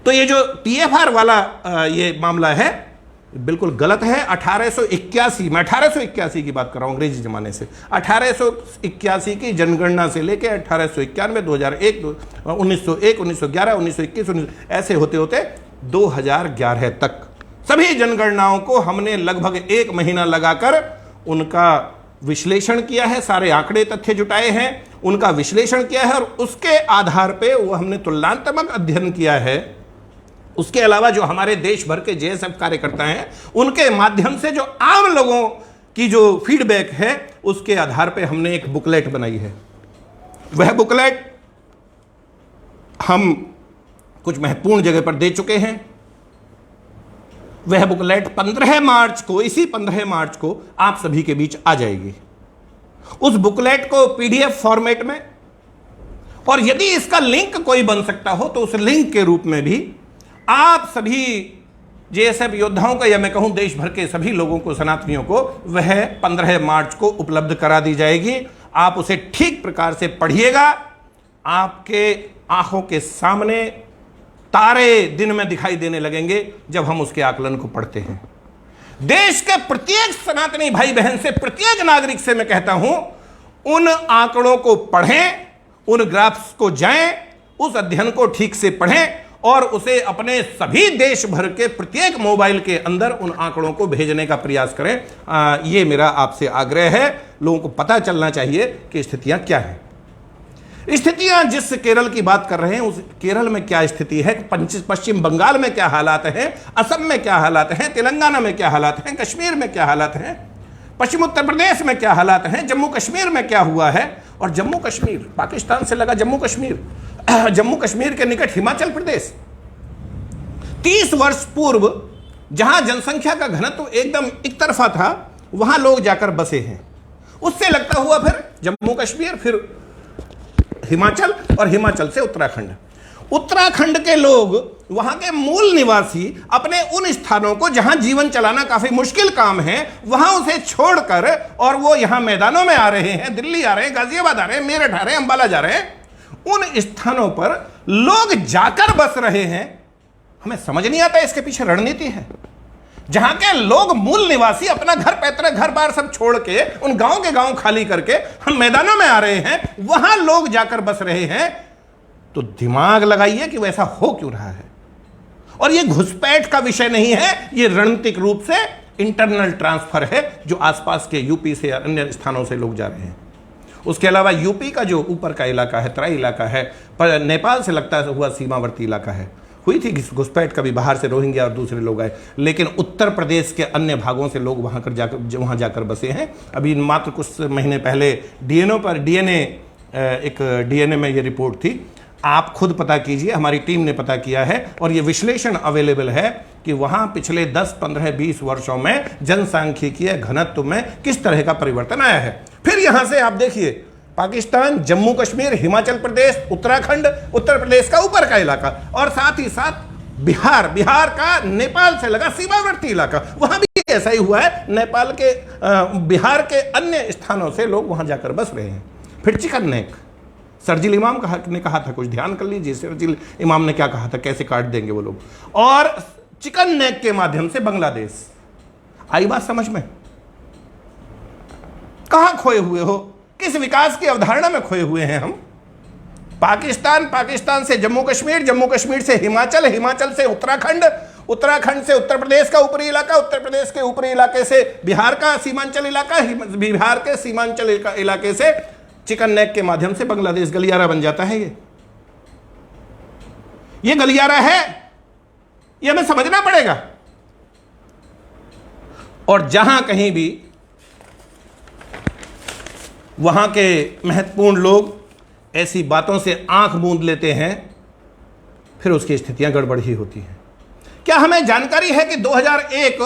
तो ये जो टीएफआर वाला ये मामला है बिल्कुल गलत है। 1881 में, 1881 की बात कर रहा हूं, अंग्रेजी जमाने से, 1881 की जनगणना से लेके 1891, 2001, 1901, 1911, 1921, ऐसे होते होते 2011 तक सभी जनगणनाओं को हमने लगभग 1 महीना लगाकर उनका विश्लेषण किया है, सारे आंकड़े तथ्य जुटाए हैं, उनका विश्लेषण किया है और उसके आधार पे वो हमने तुलनात्मक अध्ययन किया है। उसके अलावा जो हमारे देश भर के जेएसएफ कार्यकर्ता हैं उनके माध्यम से जो आम लोगों की जो फीडबैक है उसके आधार पे हमने एक बुकलेट बनाई है। वह बुकलेट हम कुछ महत्वपूर्ण जगह पर दे चुके हैं। वह बुकलेट 15 मार्च को, इसी 15 मार्च को आप सभी के बीच आ जाएगी। उस बुकलेट को पीडीएफ फॉर्मेट में, और यदि इसका लिंक कोई बन सकता हो तो उस लिंक के रूप में भी आप सभी जेएसएफ योद्धाओं का, या मैं कहूं देश भर के सभी लोगों को, सनातनियों को, वह 15 मार्च को उपलब्ध करा दी जाएगी। आप उसे ठीक प्रकार से पढ़िएगा। आपके आंखों के सामने तारे दिन में दिखाई देने लगेंगे जब हम उसके आकलन को पढ़ते हैं। देश के प्रत्येक सनातनी भाई बहन से, प्रत्येक नागरिक से मैं कहता हूं, उन आंकड़ों को पढ़ें, उन ग्राफ्स को जाएं, उस अध्ययन को ठीक से पढ़ें और उसे अपने सभी देश भर के प्रत्येक मोबाइल के अंदर उन आंकड़ों को भेजने का प्रयास करें। ये मेरा आपसे आग्रह है। लोगों को पता चलना चाहिए कि स्थितियां क्या हैं। स्थितियां जिस केरल की बात कर रहे हैं, उस केरल में क्या स्थिति है, पश्चिम बंगाल में क्या हालात हैं, असम में क्या हालात हैं, तेलंगाना में क्या हालात हैं, कश्मीर में क्या हालात हैं, पश्चिम उत्तर प्रदेश में क्या हालात हैं, जम्मू कश्मीर में क्या हुआ है। और जम्मू कश्मीर, पाकिस्तान से लगा जम्मू कश्मीर, जम्मू कश्मीर के निकट हिमाचल प्रदेश, 30 वर्ष पूर्व जहां जनसंख्या का घनत्व एकदम एक तरफा था, वहां लोग जाकर बसे हैं। उससे लगता हुआ फिर जम्मू कश्मीर, फिर हिमाचल, और हिमाचल से उत्तराखंड। उत्तराखंड के लोग, वहां के मूल निवासी, अपने उन स्थानों को जहां जीवन चलाना काफी मुश्किल काम है, वहां उसे छोड़कर और वो यहां मैदानों में आ रहे हैं, दिल्ली आ रहे हैं, गाजियाबाद आ रहे हैं, मेरठ आ रहे हैं, अंबाला जा रहे हैं। उन स्थानों पर लोग जाकर बस रहे हैं। हमें समझ नहीं आता इसके पीछे रणनीति है। जहां के लोग मूल निवासी अपना घर, पैतृक घर बार सब छोड़ के, उन गांव के गांव खाली करके हम मैदानों में आ रहे हैं, वहां लोग जाकर बस रहे हैं। तो दिमाग लगाइए कि वैसा हो क्यों रहा है। और यह घुसपैठ का विषय नहीं है, यह रणनीतिक रूप से इंटरनल ट्रांसफर है, जो आसपास के यूपी से अन्य स्थानों से लोग जा रहे हैं। उसके अलावा यूपी का जो ऊपर का इलाका है, तराई इलाका है, पर नेपाल से लगता हुआ सीमावर्ती इलाका है, हुई थी घुसपैठ, कभी बाहर से रोहिंग्या और दूसरे लोग आए, लेकिन उत्तर प्रदेश के अन्य भागों से लोग वहां जाकर बसे हैं। अभी मात्र कुछ महीने पहले डीएनए में ये रिपोर्ट थी, आप खुद पता कीजिए, हमारी टीम ने पता किया है और ये विश्लेषण अवेलेबल है कि वहां पिछले 10, 15, 20 वर्षों में जनसांख्यिकीय घनत्व में किस तरह का परिवर्तन आया है। फिर यहां से आप देखिए, पाकिस्तान, जम्मू कश्मीर, हिमाचल प्रदेश, उत्तराखंड, उत्तर प्रदेश का ऊपर का इलाका, और साथ ही साथ बिहार का नेपाल से लगा सीमावर्ती इलाका, वहां भी ऐसा ही हुआ है। नेपाल के, बिहार के अन्य स्थानों से लोग वहां जाकर बस रहे हैं। फिर चिकन नेक, शर्जील इमाम ने कहा था, कुछ ध्यान कर लीजिए, शर्जील इमाम ने क्या कहा था, कैसे काट देंगे वो लोग। और चिकन नेक के माध्यम से बांग्लादेश। आई बात समझ में? कहां खोए हुए हो, किस विकास की अवधारणा में खोए हुए हैं हम? पाकिस्तान से जम्मू कश्मीर, जम्मू कश्मीर से हिमाचल, हिमाचल से उत्तराखंड, उत्तराखंड से उत्तर प्रदेश का ऊपरी इलाका, उत्तर प्रदेश के ऊपरी इलाके से बिहार का सीमांचल इलाका, बिहार के सीमांचल इलाके से चिकन नेक के माध्यम से बांग्लादेश गलियारा बन जाता है। ये गलियारा है, ये हमें समझना पड़ेगा। और जहां कहीं भी वहां के महत्वपूर्ण लोग ऐसी बातों से आंख मूंद लेते हैं, फिर उसकी स्थितियां गड़बड़ ही होती हैं। क्या हमें जानकारी है कि 2001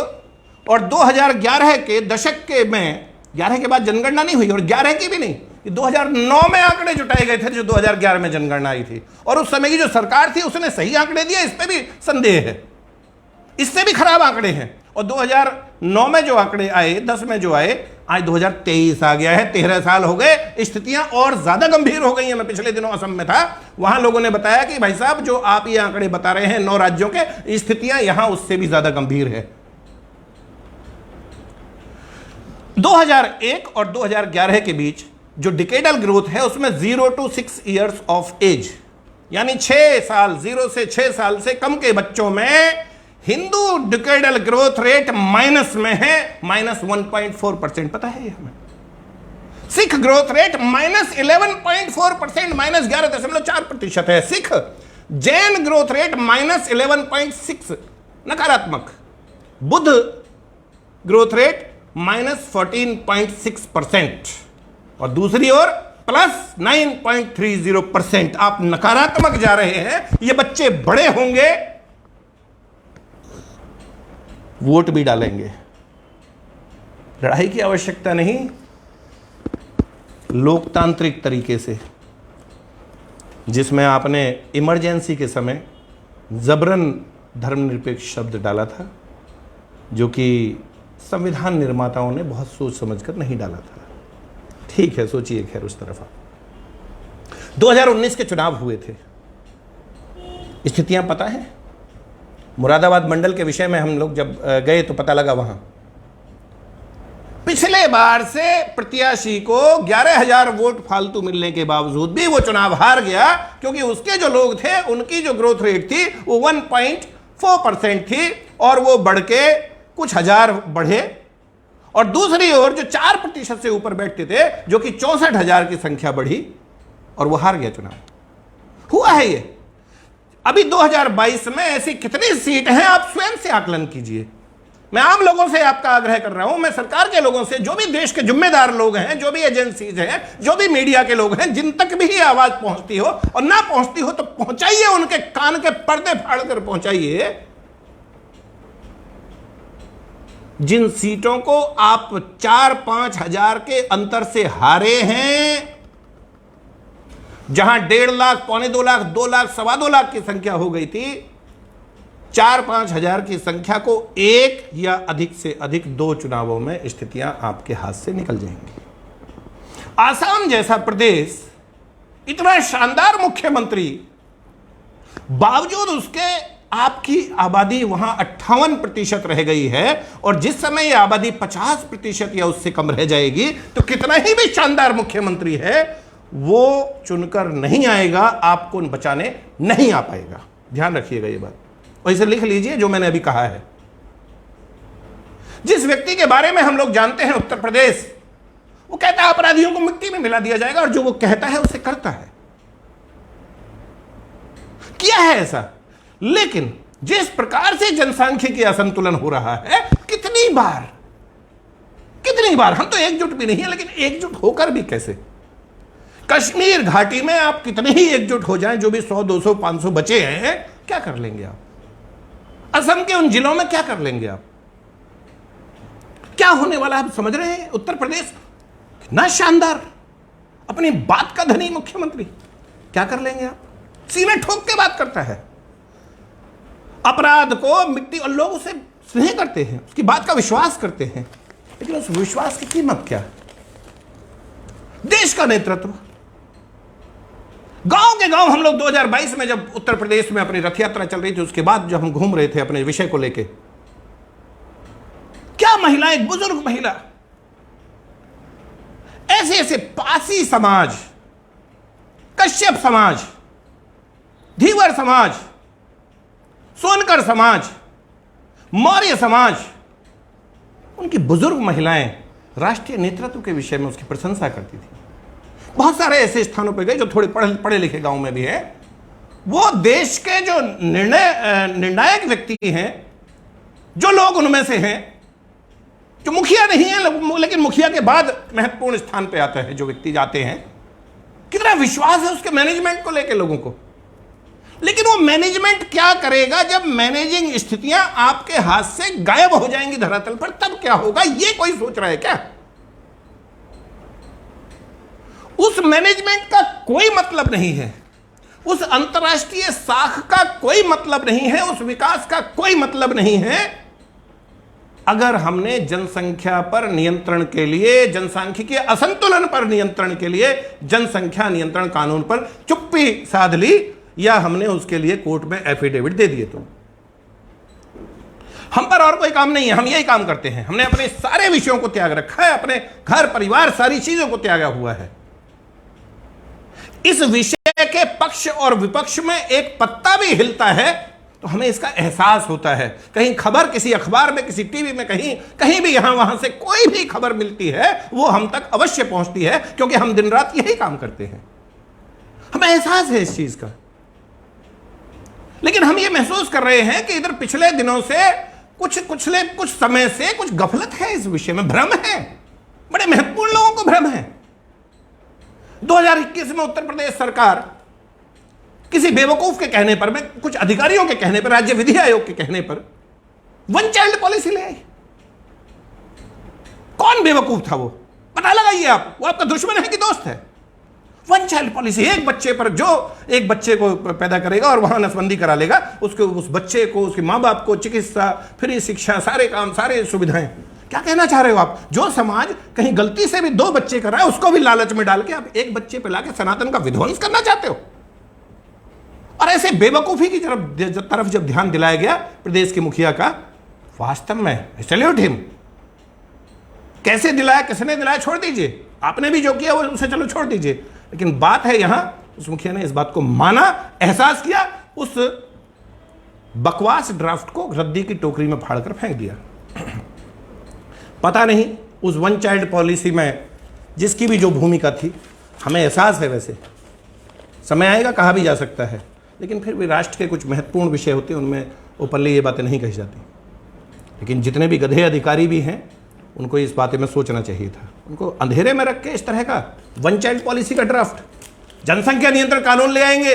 और 2011 के दशक के में, 11 के बाद जनगणना नहीं हुई और 11 की भी नहीं, 2009 में आंकड़े जुटाए गए थे जो 2011 में जनगणना आई थी, और उस समय की जो सरकार थी उसने सही आंकड़े दिए, इस पे भी संदेह है। इससे भी खराब आंकड़े हैं। और 2009 में जो आंकड़े आए, 10 में जो आए, आज 2023 आ गया है, 13 साल हो गए, स्थितियां और ज्यादा गंभीर हो गई हैं। मैं पिछले दिनों असम में था, वहां लोगों ने बताया कि भाई साहब, जो आप ये आंकड़े बता रहे हैं 9 राज्यों के, स्थितियां यहां उससे भी ज्यादा गंभीर है। 2001 और 2011 के बीच जो डिकेडल ग्रोथ है, उसमें 0 to 6 years ऑफ एज, यानी 6 साल, 0 से 6 साल से कम के बच्चों में Hindu decadal growth rate minus में है, -1.4%। पता है ये हमें? सिख ग्रोथ रेट -11.4%, -11.4% है सिख। जैन ग्रोथ रेट -11.6 नकारात्मक। बुद्ध ग्रोथ रेट -14.6%, और दूसरी ओर +9.30%। आप नकारात्मक जा रहे हैं। ये बच्चे बड़े होंगे वोट भी डालेंगे। लड़ाई की आवश्यकता नहीं, लोकतांत्रिक तरीके से, जिसमें आपने इमरजेंसी के समय जबरन धर्मनिरपेक्ष शब्द डाला था, जो कि संविधान निर्माताओं ने बहुत सोच समझकर नहीं डाला था। ठीक है, सोचिए, खैर उस तरफ आप 2019 के चुनाव हुए थे, स्थितियां पता है। मुरादाबाद मंडल के विषय में हम लोग जब गए तो पता लगा वहां पिछले बार से प्रत्याशी को 11,000 वोट फालतू मिलने के बावजूद भी वो चुनाव हार गया, क्योंकि उसके जो लोग थे उनकी जो ग्रोथ रेट थी वो 1.4% थी और वो बढ़ के कुछ हजार बढ़े, और दूसरी ओर जो 4% से ऊपर बैठते थे, जो कि 64,000 की संख्या बढ़ी और वो हार गया चुनाव। हुआ है ये। अभी 2022 में ऐसी कितनी सीट हैं, आप स्वयं से आकलन कीजिए। मैं आम लोगों से आपका आग्रह कर रहा हूं, मैं सरकार के लोगों से, जो भी देश के जिम्मेदार लोग हैं, जो भी एजेंसीज हैं, जो भी मीडिया के लोग हैं, जिन तक भी ये आवाज पहुंचती हो और ना पहुंचती हो तो पहुंचाइए, उनके कान के पर्दे फाड़कर पहुंचाइए। जिन सीटों को आप 4-5 हजार के अंतर से हारे हैं, जहां 1.5 लाख, 2.25 लाख, 2 लाख, 2.25 लाख की संख्या हो गई थी, 4-5 हजार की संख्या को एक या अधिक से अधिक 2 चुनावों में स्थितियां आपके हाथ से निकल जाएंगी। आसाम जैसा प्रदेश, इतना शानदार मुख्यमंत्री, बावजूद उसके आपकी आबादी वहां 58% रह गई है, और जिस समय यह आबादी 50% या उससे कम रह जाएगी तो कितना ही भी शानदार मुख्यमंत्री है, वो चुनकर नहीं आएगा, आपको बचाने नहीं आ पाएगा। ध्यान रखिएगा ये बात, और इसे लिख लीजिए जो मैंने अभी कहा है। जिस व्यक्ति के बारे में हम लोग जानते हैं उत्तर प्रदेश, वो कहता है अपराधियों को मिट्टी में मिला दिया जाएगा, और जो वो कहता है उसे करता है, किया है ऐसा। लेकिन जिस प्रकार से जनसांख्यिकी असंतुलन हो रहा है, कितनी बार हम तो एकजुट भी नहीं है, लेकिन एकजुट होकर भी कैसे? कश्मीर घाटी में आप कितने ही एकजुट हो जाएं, जो भी 100, 200, 500 बचे हैं, क्या कर लेंगे आप? असम के उन जिलों में क्या कर लेंगे आप? क्या होने वाला आप समझ रहे हैं? उत्तर प्रदेश कितना शानदार, अपनी बात का धनी मुख्यमंत्री, क्या कर लेंगे आप? सीने ठोक के बात करता है, अपराध को मिट्टी, और लोग उसे स्नेह करते हैं, उसकी बात का विश्वास करते हैं, लेकिन उस विश्वास की कीमत क्या? देश का नेतृत्व। गांव के गांव हम लोग 2022 में जब उत्तर प्रदेश में अपनी रथ यात्रा चल रही थी, उसके बाद जब हम घूम रहे थे अपने विषय को लेके, क्या महिला, एक बुजुर्ग महिला, ऐसे ऐसे पासी समाज, कश्यप समाज, धीवर समाज, सोनकर समाज, मौर्य समाज, उनकी बुजुर्ग महिलाएं राष्ट्रीय नेतृत्व के विषय में उसकी प्रशंसा करती थी। बहुत सारे ऐसे स्थानों पर गए जो थोड़े पढ़े लिखे गांव में भी हैं, वो देश के जो निर्णायक व्यक्ति हैं, जो लोग उनमें से हैं, जो मुखिया नहीं है लेकिन मुखिया के बाद महत्वपूर्ण स्थान पे आता है जो व्यक्ति जाते हैं, कितना विश्वास है उसके मैनेजमेंट को लेकर लोगों को। लेकिन वो मैनेजमेंट क्या करेगा जब मैनेजिंग स्थितियां आपके हाथ से गायब हो जाएंगी धरातल पर? तब क्या होगा, ये कोई सोच रहा है क्या? उस मैनेजमेंट का कोई मतलब नहीं है, उस अंतर्राष्ट्रीय साख का कोई मतलब नहीं है, उस विकास का कोई मतलब नहीं है, अगर हमने जनसंख्या पर नियंत्रण के लिए, जनसांख्यिकीय असंतुलन पर नियंत्रण के लिए जनसंख्या नियंत्रण कानून पर चुप्पी साध ली, या हमने उसके लिए कोर्ट में एफिडेविट दे दिए। तो हम पर और कोई काम नहीं है, हम यही काम करते हैं। हमने अपने सारे विषयों को त्याग रखा है, अपने घर परिवार सारी चीजों को त्यागा हुआ है। इस विषय के पक्ष और विपक्ष में एक पत्ता भी हिलता है तो हमें इसका एहसास होता है। कहीं खबर किसी अखबार में, किसी टीवी में, कहीं भी यहां वहां से कोई भी खबर मिलती है, वो हम तक अवश्य पहुंचती है, क्योंकि हम दिन रात यही काम करते हैं। हमें एहसास है इस चीज का। लेकिन हम ये महसूस कर रहे हैं कि इधर पिछले दिनों से कुछ समय से कुछ गफलत है इस विषय में, भ्रम है, बड़े महत्वपूर्ण लोगों को भ्रम है। 2021 में उत्तर प्रदेश सरकार किसी बेवकूफ के कहने पर, में कुछ अधिकारियों के कहने पर, राज्य विधि आयोग के कहने पर वन चाइल्ड पॉलिसी ले आई। कौन बेवकूफ था वो, पता लगाइए आप, वो आपका दुश्मन है कि दोस्त है। वन चाइल्ड पॉलिसी, एक बच्चे पर, जो एक बच्चे को पैदा करेगा और वहां नसबंदी करा लेगा, उसके उस बच्चे को, उसके माँ बाप को चिकित्सा, फ्री शिक्षा, सारे काम, सारे सुविधाएं। क्या कहना चाह रहे हो आप? जो समाज कहीं गलती से भी 2 बच्चे कर रहा है उसको भी लालच में डाल के आप एक बच्चे पे लाके सनातन का विध्वंस करना चाहते हो। और ऐसे बेवकूफी की तरफ जब ध्यान दिलाया गया प्रदेश के मुखिया का, वास्तव में सैल्यूट हिम। कैसे दिलाया, किसने दिलाया, छोड़ दीजिए, आपने भी जो किया वो उसे चलो छोड़ दीजिए, लेकिन बात है यहां उस मुखिया ने इस बात को माना, एहसास किया, उस बकवास ड्राफ्ट को रद्दी की टोकरी में फाड़कर फेंक दिया। पता नहीं उस वन चाइल्ड पॉलिसी में जिसकी भी जो भूमिका थी, हमें एहसास है, वैसे समय आएगा कहा भी जा सकता है, लेकिन फिर भी राष्ट्र के कुछ महत्वपूर्ण विषय होते हैं, उनमें ओपनली ये बातें नहीं कही जाती। लेकिन जितने भी गधे अधिकारी भी हैं उनको इस बारे में सोचना चाहिए था। उनको अंधेरे में रख के इस तरह का वन चाइल्ड पॉलिसी का ड्राफ्ट, जनसंख्या नियंत्रण कानून ले आएंगे,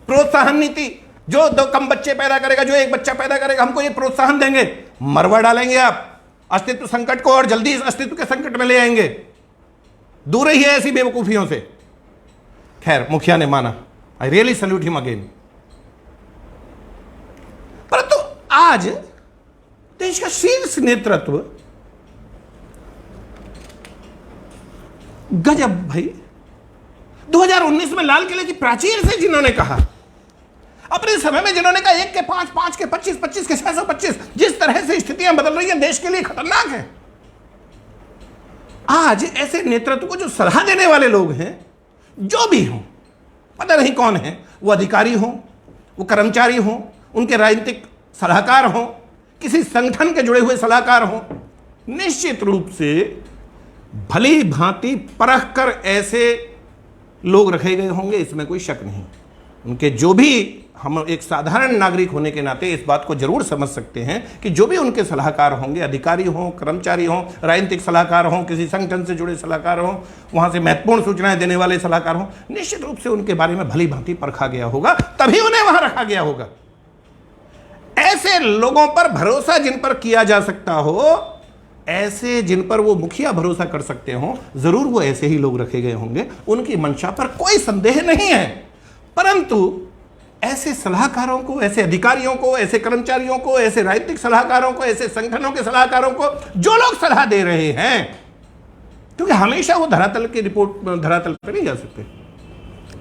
प्रोत्साहन नीति, जो 2 कम बच्चे पैदा करेगा, जो 1 बच्चा पैदा करेगा, हमको ये प्रोत्साहन देंगे, मरवा डालेंगे आप अस्तित्व संकट को और जल्दी इस अस्तित्व के संकट में ले आएंगे। दूर रहिए ऐसी बेवकूफियों से। खैर, मुखिया ने माना, I really salute him again. परंतु आज देश का शीर्ष नेतृत्व, गजब भाई, 2019 में लाल किले की प्राचीर से जिन्होंने कहा, अपने समय में जिन्होंने कहा 1 के 5, 5 के 25, 25 के 625, जिस तरह से स्थितियां बदल रही हैं देश के लिए खतरनाक है। आज ऐसे नेतृत्व को जो सलाह देने वाले लोग हैं, जो भी हों, पता नहीं कौन है, वो अधिकारी हों, वो कर्मचारी हों, उनके राजनीतिक सलाहकार हों, किसी संगठन के जुड़े हुए सलाहकार हों, निश्चित रूप से भली भांति परख कर ऐसे लोग रखे गए होंगे, इसमें कोई शक नहीं। उनके जो भी, हम एक साधारण नागरिक होने के नाते इस बात को जरूर समझ सकते हैं कि जो भी उनके सलाहकार होंगे, अधिकारी हों, कर्मचारी हों, राजनीतिक सलाहकार हों, किसी संगठन से जुड़े सलाहकार हों, वहां से महत्वपूर्ण सूचनाएं देने वाले सलाहकार हों, निश्चित रूप से उनके बारे में भली भांति परखा गया होगा, तभी उन्हें वहां रखा गया होगा। ऐसे लोगों पर भरोसा जिन पर किया जा सकता हो, ऐसे जिन पर वो मुखिया भरोसा कर सकते हो, जरूर वो ऐसे ही लोग रखे गए होंगे, उनकी मंशा पर कोई संदेह नहीं है। परंतु ऐसे सलाहकारों को, ऐसे अधिकारियों को, ऐसे कर्मचारियों को, ऐसे राजनीतिक सलाहकारों को, ऐसे संगठनों के सलाहकारों को जो लोग सलाह दे रहे हैं, क्योंकि हमेशा वो धरातल की रिपोर्ट, धरातल पर नहीं जा सकते,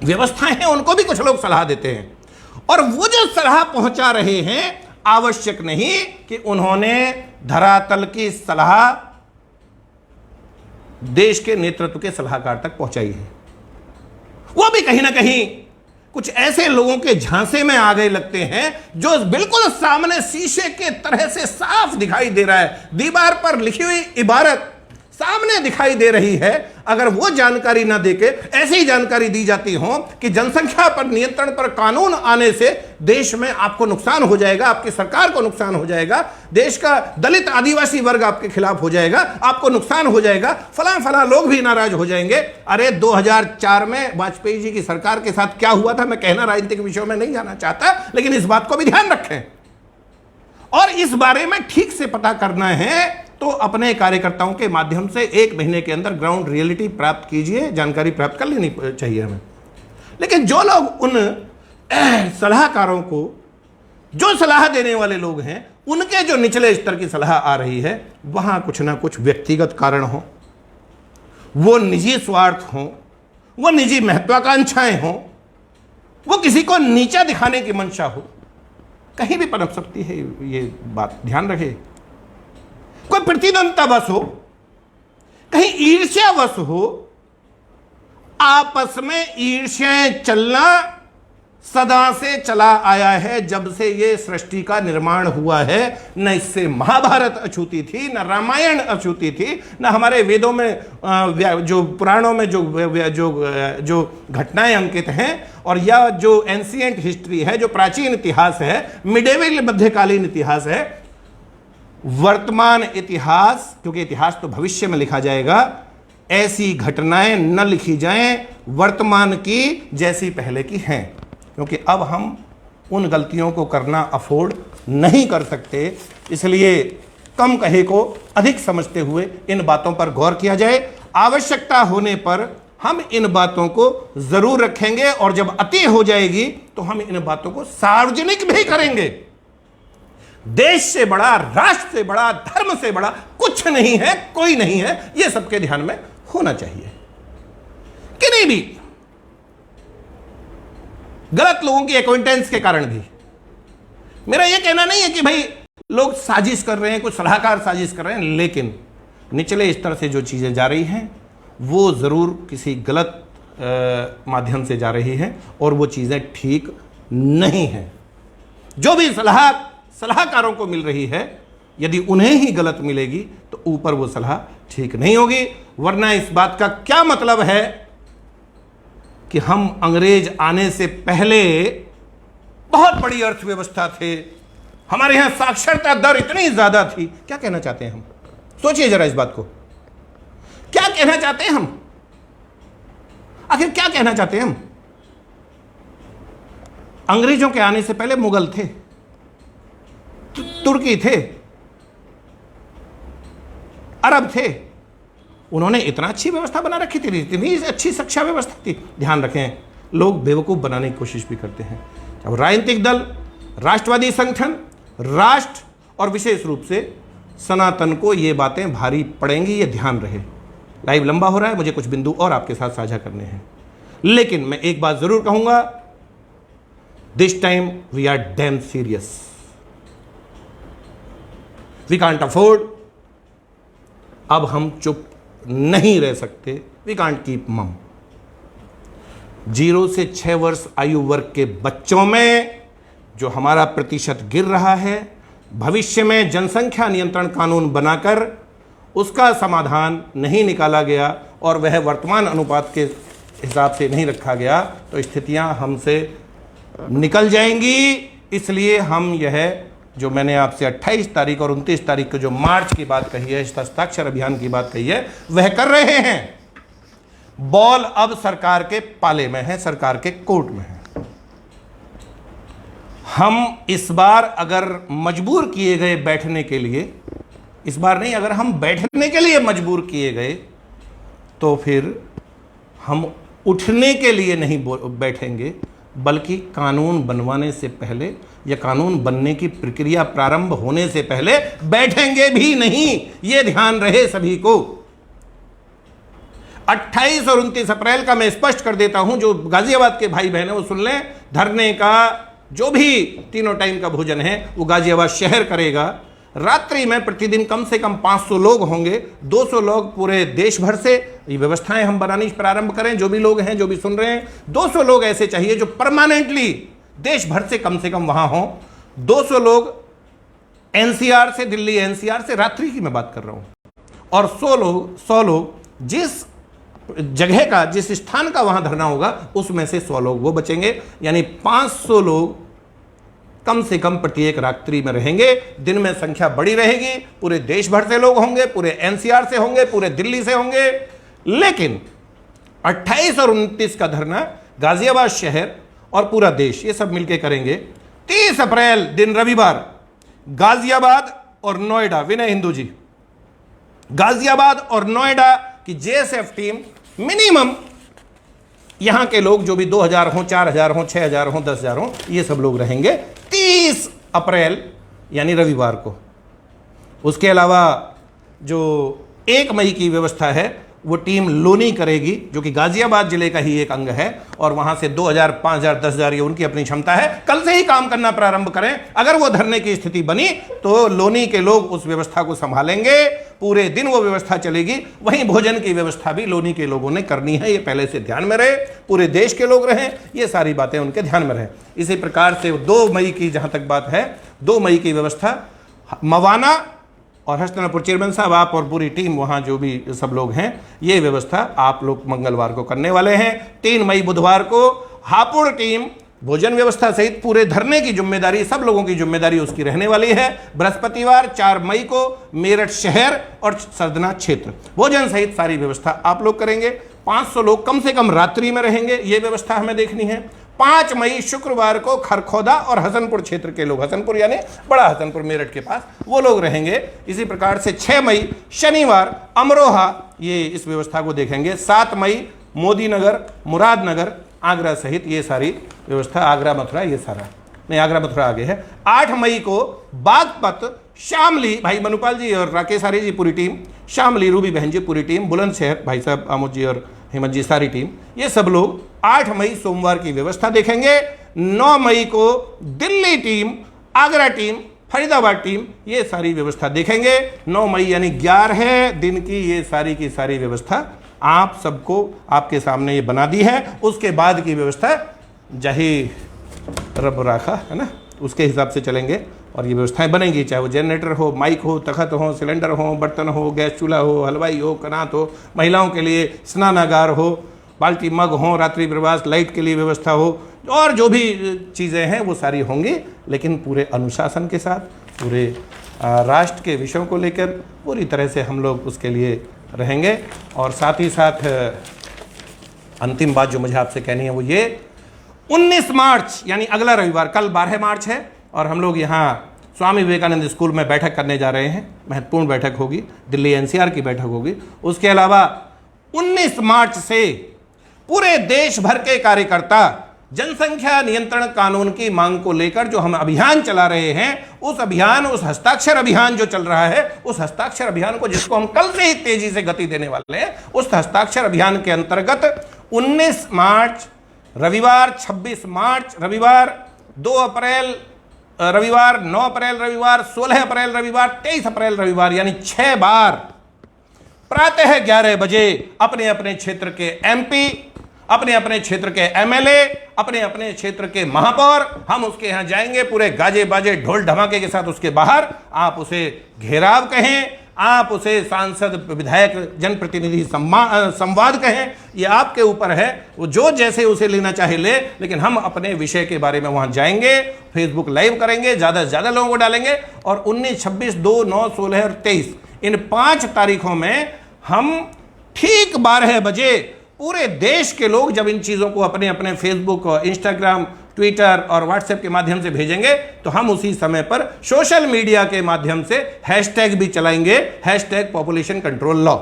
व्यवस्थाएं हैं, उनको भी कुछ लोग सलाह देते हैं, और वो जो सलाह पहुंचा रहे हैं, आवश्यक नहीं कि उन्होंने धरातल की सलाह देश के नेतृत्व के सलाहकार तक पहुंचाई है। वो भी कहीं ना कहीं कुछ ऐसे लोगों के झांसे में आ गए लगते हैं, जो बिल्कुल सामने शीशे के तरह से साफ दिखाई दे रहा है, दीवार पर लिखी हुई इबारत सामने दिखाई दे रही है। अगर वो जानकारी ना देके ऐसी ही जानकारी दी जाती हो कि जनसंख्या पर नियंत्रण पर कानून आने से देश में आपको नुकसान हो जाएगा, आपकी सरकार को नुकसान हो जाएगा, देश का दलित आदिवासी वर्ग आपके खिलाफ हो जाएगा, आपको नुकसान हो जाएगा, फला लोग भी नाराज हो जाएंगे। अरे 2004 में वाजपेयी जी की सरकार के साथ क्या हुआ था, मैं कहना राजनीतिक विषयों में नहीं जाना चाहता, लेकिन इस बात को भी ध्यान रखें, और इस बारे में ठीक से पता करना है तो अपने कार्यकर्ताओं के माध्यम से 1 महीने के अंदर ग्राउंड रियलिटी प्राप्त कीजिए, जानकारी प्राप्त कर लेनी चाहिए हमें। लेकिन जो लोग उन सलाहकारों को, जो सलाह देने वाले लोग हैं, उनके जो निचले स्तर की सलाह आ रही है, वहां कुछ ना कुछ व्यक्तिगत कारण हो, वो निजी स्वार्थ हो, वो निजी महत्वाकांक्षाएं हो, वो किसी को नीचा दिखाने की मंशा हो, कहीं भी पनप सकती है। ये बात ध्यान रखे। कोई प्रतिद्वंद्विता हो, कहीं ईर्ष्यावश हो, आपस में ईर्ष्याएं चलना सदा से चला आया है, जब से ये सृष्टि का निर्माण हुआ है। न इससे महाभारत अछूती थी, न रामायण अछूती थी, न हमारे वेदों में, जो पुराणों में जो घटनाएं अंकित हैं, और या जो एंशिएंट हिस्ट्री है, जो प्राचीन इतिहास है, मिडेवल मध्यकालीन इतिहास है, वर्तमान इतिहास, क्योंकि इतिहास तो भविष्य में लिखा जाएगा, ऐसी घटनाएं न लिखी जाएं वर्तमान की जैसी पहले की हैं, क्योंकि अब हम उन गलतियों को करना अफोर्ड नहीं कर सकते। इसलिए कम कहे को अधिक समझते हुए इन बातों पर गौर किया जाए। आवश्यकता होने पर हम इन बातों को जरूर रखेंगे और जब अति हो जाएगी तो हम इन बातों को सार्वजनिक भी करेंगे। देश से बड़ा, राष्ट्र से बड़ा, धर्म से बड़ा कुछ नहीं है, कोई नहीं है। यह सबके ध्यान में होना चाहिए। किन्हीं भी गलत लोगों की एक्वेंटेंस के कारण भी मेरा यह कहना नहीं है कि भाई लोग साजिश कर रहे हैं, कुछ सलाहकार साजिश कर रहे हैं, लेकिन निचले स्तर से जो चीजें जा रही हैं वो जरूर किसी गलत माध्यम से जा रही हैं और वो चीजें ठीक नहीं हैं। जो भी सलाहकारों को मिल रही है, यदि उन्हें ही गलत मिलेगी तो ऊपर वो सलाह ठीक नहीं होगी। वरना इस बात का क्या मतलब है कि हम अंग्रेज आने से पहले बहुत बड़ी अर्थव्यवस्था थे, हमारे यहां साक्षरता दर इतनी ज्यादा थी। क्या कहना चाहते हैं हम? सोचिए जरा इस बात को। क्या कहना चाहते हैं हम? आखिर क्या कहना चाहते हैं हम? अंग्रेजों के आने से पहले मुगल थे, तुर्की थे, अरब थे। उन्होंने इतना अच्छी व्यवस्था बना रखी थी, इतनी अच्छी शिक्षा व्यवस्था थी। ध्यान रखें, लोग बेवकूफ बनाने की कोशिश भी करते हैं। अब राजनीतिक दल, राष्ट्रवादी संगठन, राष्ट्र और विशेष रूप से सनातन को ये बातें भारी पड़ेंगी, ये ध्यान रहे। लाइव लंबा हो रहा है, मुझे कुछ बिंदु और आपके साथ साझा करने हैं, लेकिन मैं एक बात जरूर कहूंगा, this time we are damn serious. We can't afford. अब हम चुप नहीं रह सकते। वी कांट कीप मम। 0 से 6 वर्ष आयु वर्ग के बच्चों में जो हमारा प्रतिशत गिर रहा है, भविष्य में जनसंख्या नियंत्रण कानून बनाकर उसका समाधान नहीं निकाला गया और वह वर्तमान अनुपात के हिसाब से नहीं रखा गया तो स्थितियां हमसे निकल जाएंगी। इसलिए हम यह जो मैंने आपसे 28 तारीख और 29 तारीख को जो मार्च की बात कही है, हस्ताक्षर अभियान की बात कही है, वह कर रहे हैं। बॉल अब सरकार के पाले में है, सरकार के कोर्ट में है। हम इस बार अगर मजबूर किए गए बैठने के लिए, इस बार नहीं, अगर हम बैठने के लिए मजबूर किए गए तो फिर हम उठने के लिए नहीं बैठेंगे, बल्कि कानून बनवाने से पहले या कानून बनने की प्रक्रिया प्रारंभ होने से पहले बैठेंगे भी नहीं। यह ध्यान रहे सभी को। 28 और 29 अप्रैल का मैं स्पष्ट कर देता हूं, जो गाजियाबाद के भाई बहन है वो सुन लें। धरने का जो भी तीनों टाइम का भोजन है वो गाजियाबाद शहर करेगा। रात्रि में प्रतिदिन कम से कम 500 लोग होंगे, 200 लोग पूरे देश भर से। ये व्यवस्थाएं हम बनानी प्रारंभ करें। जो भी लोग हैं, जो भी सुन रहे हैं, 200 लोग ऐसे चाहिए जो परमानेंटली देश भर से कम वहां हों। 200 लोग एनसीआर से, दिल्ली एनसीआर से, रात्रि की मैं बात कर रहा हूं। और 100 लोग जिस जगह का, जिस स्थान का वहां धरना होगा, उसमें से 100 लोग वो बचेंगे। यानी 500 लोग कम से कम प्रत्येक रात्रि में रहेंगे। दिन में संख्या बड़ी रहेगी, पूरे देश भर से लोग होंगे, पूरे एनसीआर से होंगे, पूरे दिल्ली से होंगे। लेकिन 28 और 29 का धरना गाजियाबाद शहर और पूरा देश, ये सब मिलकर करेंगे। 30 अप्रैल दिन रविवार गाजियाबाद और नोएडा, विनय हिंदू जी, गाजियाबाद और नोएडा की जेएसएफ टीम, मिनिमम यहां के लोग जो भी 2000 हो, 4000 हो, 6000 हो, 10000 हो, ये सब लोग रहेंगे 30 अप्रैल यानी रविवार को। उसके अलावा जो 1 मई की व्यवस्था है वो टीम लोनी करेगी, जो कि गाजियाबाद जिले का ही एक अंग है, और वहां से 2000, 5000, 10000 ये उनकी अपनी क्षमता है। कल से ही काम करना प्रारंभ करें। अगर वो धरने की स्थिति बनी तो लोनी के लोग उस व्यवस्था को संभालेंगे, पूरे दिन वो व्यवस्था चलेगी। वहीं भोजन की व्यवस्था भी लोनी के लोगों ने करनी है, ये पहले से ध्यान में रहे। पूरे देश के लोग रहें, ये सारी बातें उनके ध्यान में रहें। इसी प्रकार से 2 मई की जहां तक बात है, 2 मई की व्यवस्था मवाना और हस्तिनापुर, चेयरमैन साहब आप और पूरी टीम वहाँ जो भी सब लोग हैं, ये व्यवस्था आप लोग मंगलवार को करने वाले हैं। 3 मई बुधवार को हापुड़ टीम भोजन व्यवस्था सहित पूरे धरने की जिम्मेदारी, सब लोगों की जिम्मेदारी उसकी रहने वाली है। बृहस्पतिवार 4 मई को मेरठ शहर और सरदना क्षेत्र भोजन सहित सारी व्यवस्था आप लोग करेंगे। 500 लोग कम से कम रात्रि में रहेंगे, ये व्यवस्था हमें देखनी है। 5 मई शुक्रवार को खरखौदा और हसनपुर क्षेत्र के लोग, हसनपुर यानी बड़ा हसनपुर मेरठ के पास, वो लोग रहेंगे। इसी प्रकार से 6 मई शनिवार अमरोहा, ये इस व्यवस्था को देखेंगे। 7 मई मोदी नगर, मुरादनगर, आगरा सहित ये सारी व्यवस्था, आगरा मथुरा ये सारा नहीं, आगरा मथुरा आगे है। 8 मई को बागपत, शामली, भाई मनुपाल जी और राकेश आर्य जी पूरी टीम, शामली रूबी बहन जी पूरी टीम, बुलंदशहर भाई साहब आमोद जी और हेमंत जी सारी टीम, ये सब लोग 8 मई सोमवार की व्यवस्था देखेंगे। 9 मई को Delhi team, Agra team, Faridabad team, ये सारी व्यवस्था देखेंगे। 9 मई यानी 11 दिन की ये सारी की सारी व्यवस्था आप सबको आपके सामने ये बना दी है। उसके बाद की व्यवस्था जही रब राखा है ना, उसके हिसाब से चलेंगे और ये व्यवस्थाएं बनेंगी, चाहे वो जनरेटर हो, माइक हो, तखत हो, सिलेंडर हो, बर्तन हो, गैस चूल्हा हो, हलवाई हो, कनात हो, महिलाओं के लिए स्नानागार हो, बाल्टी मग हो, रात्रि प्रवास, लाइट के लिए व्यवस्था हो, और जो भी चीज़ें हैं वो सारी होंगी, लेकिन पूरे अनुशासन के साथ, पूरे राष्ट्र के विषयों को लेकर पूरी तरह से हम लोग उसके लिए रहेंगे। और साथ ही साथ अंतिम बात जो मुझे आपसे कहनी है वो ये, 19 मार्च यानी अगला रविवार, कल 12 मार्च है और हम लोग यहाँ स्वामी विवेकानंद स्कूल में बैठक करने जा रहे हैं। महत्वपूर्ण बैठक होगी, दिल्ली एनसीआर की बैठक होगी। उसके अलावा 19 मार्च से पूरे देश भर के कार्यकर्ता जनसंख्या नियंत्रण कानून की मांग को लेकर जो हम अभियान चला रहे हैं, उस अभियान, उस हस्ताक्षर अभियान जो चल रहा है, उस हस्ताक्षर अभियान को, जिसको हम कल से ही तेजी से गति देने वाले हैं, उस हस्ताक्षर अभियान के अंतर्गत 19 मार्च रविवार, 26 मार्च रविवार, 2 अप्रैल रविवार, 9 अप्रैल रविवार, 16 अप्रैल रविवार, 23 अप्रैल रविवार, यानी 6 बार प्रातः 11 बजे अपने अपने क्षेत्र के एमपी, अपने अपने क्षेत्र के एमएलए, अपने अपने क्षेत्र के महापौर, हम उसके यहाँ जाएंगे पूरे गाजे बाजे ढोल धमाके के साथ। उसके बाहर आप उसे घेराव कहें, आप उसे सांसद, विधायक, जनप्रतिनिधि संवाद कहें, ये आपके ऊपर है। वो जो जैसे उसे लेना चाहे ले, लेकिन हम अपने विषय के बारे में वहां जाएंगे, फेसबुक लाइव करेंगे, ज़्यादा से ज़्यादा लोगों को डालेंगे। और 19, 26, 2, 9, 16 और 23 इन 5 तारीखों में हम ठीक 12 बजे पूरे देश के लोग जब इन चीज़ों को अपने अपने फेसबुक, इंस्टाग्राम, ट्विटर और व्हाट्सएप के माध्यम से भेजेंगे, तो हम उसी समय पर सोशल मीडिया के माध्यम से हैशटैग भी चलाएंगे, हैशटैग पॉपुलेशन कंट्रोल लॉ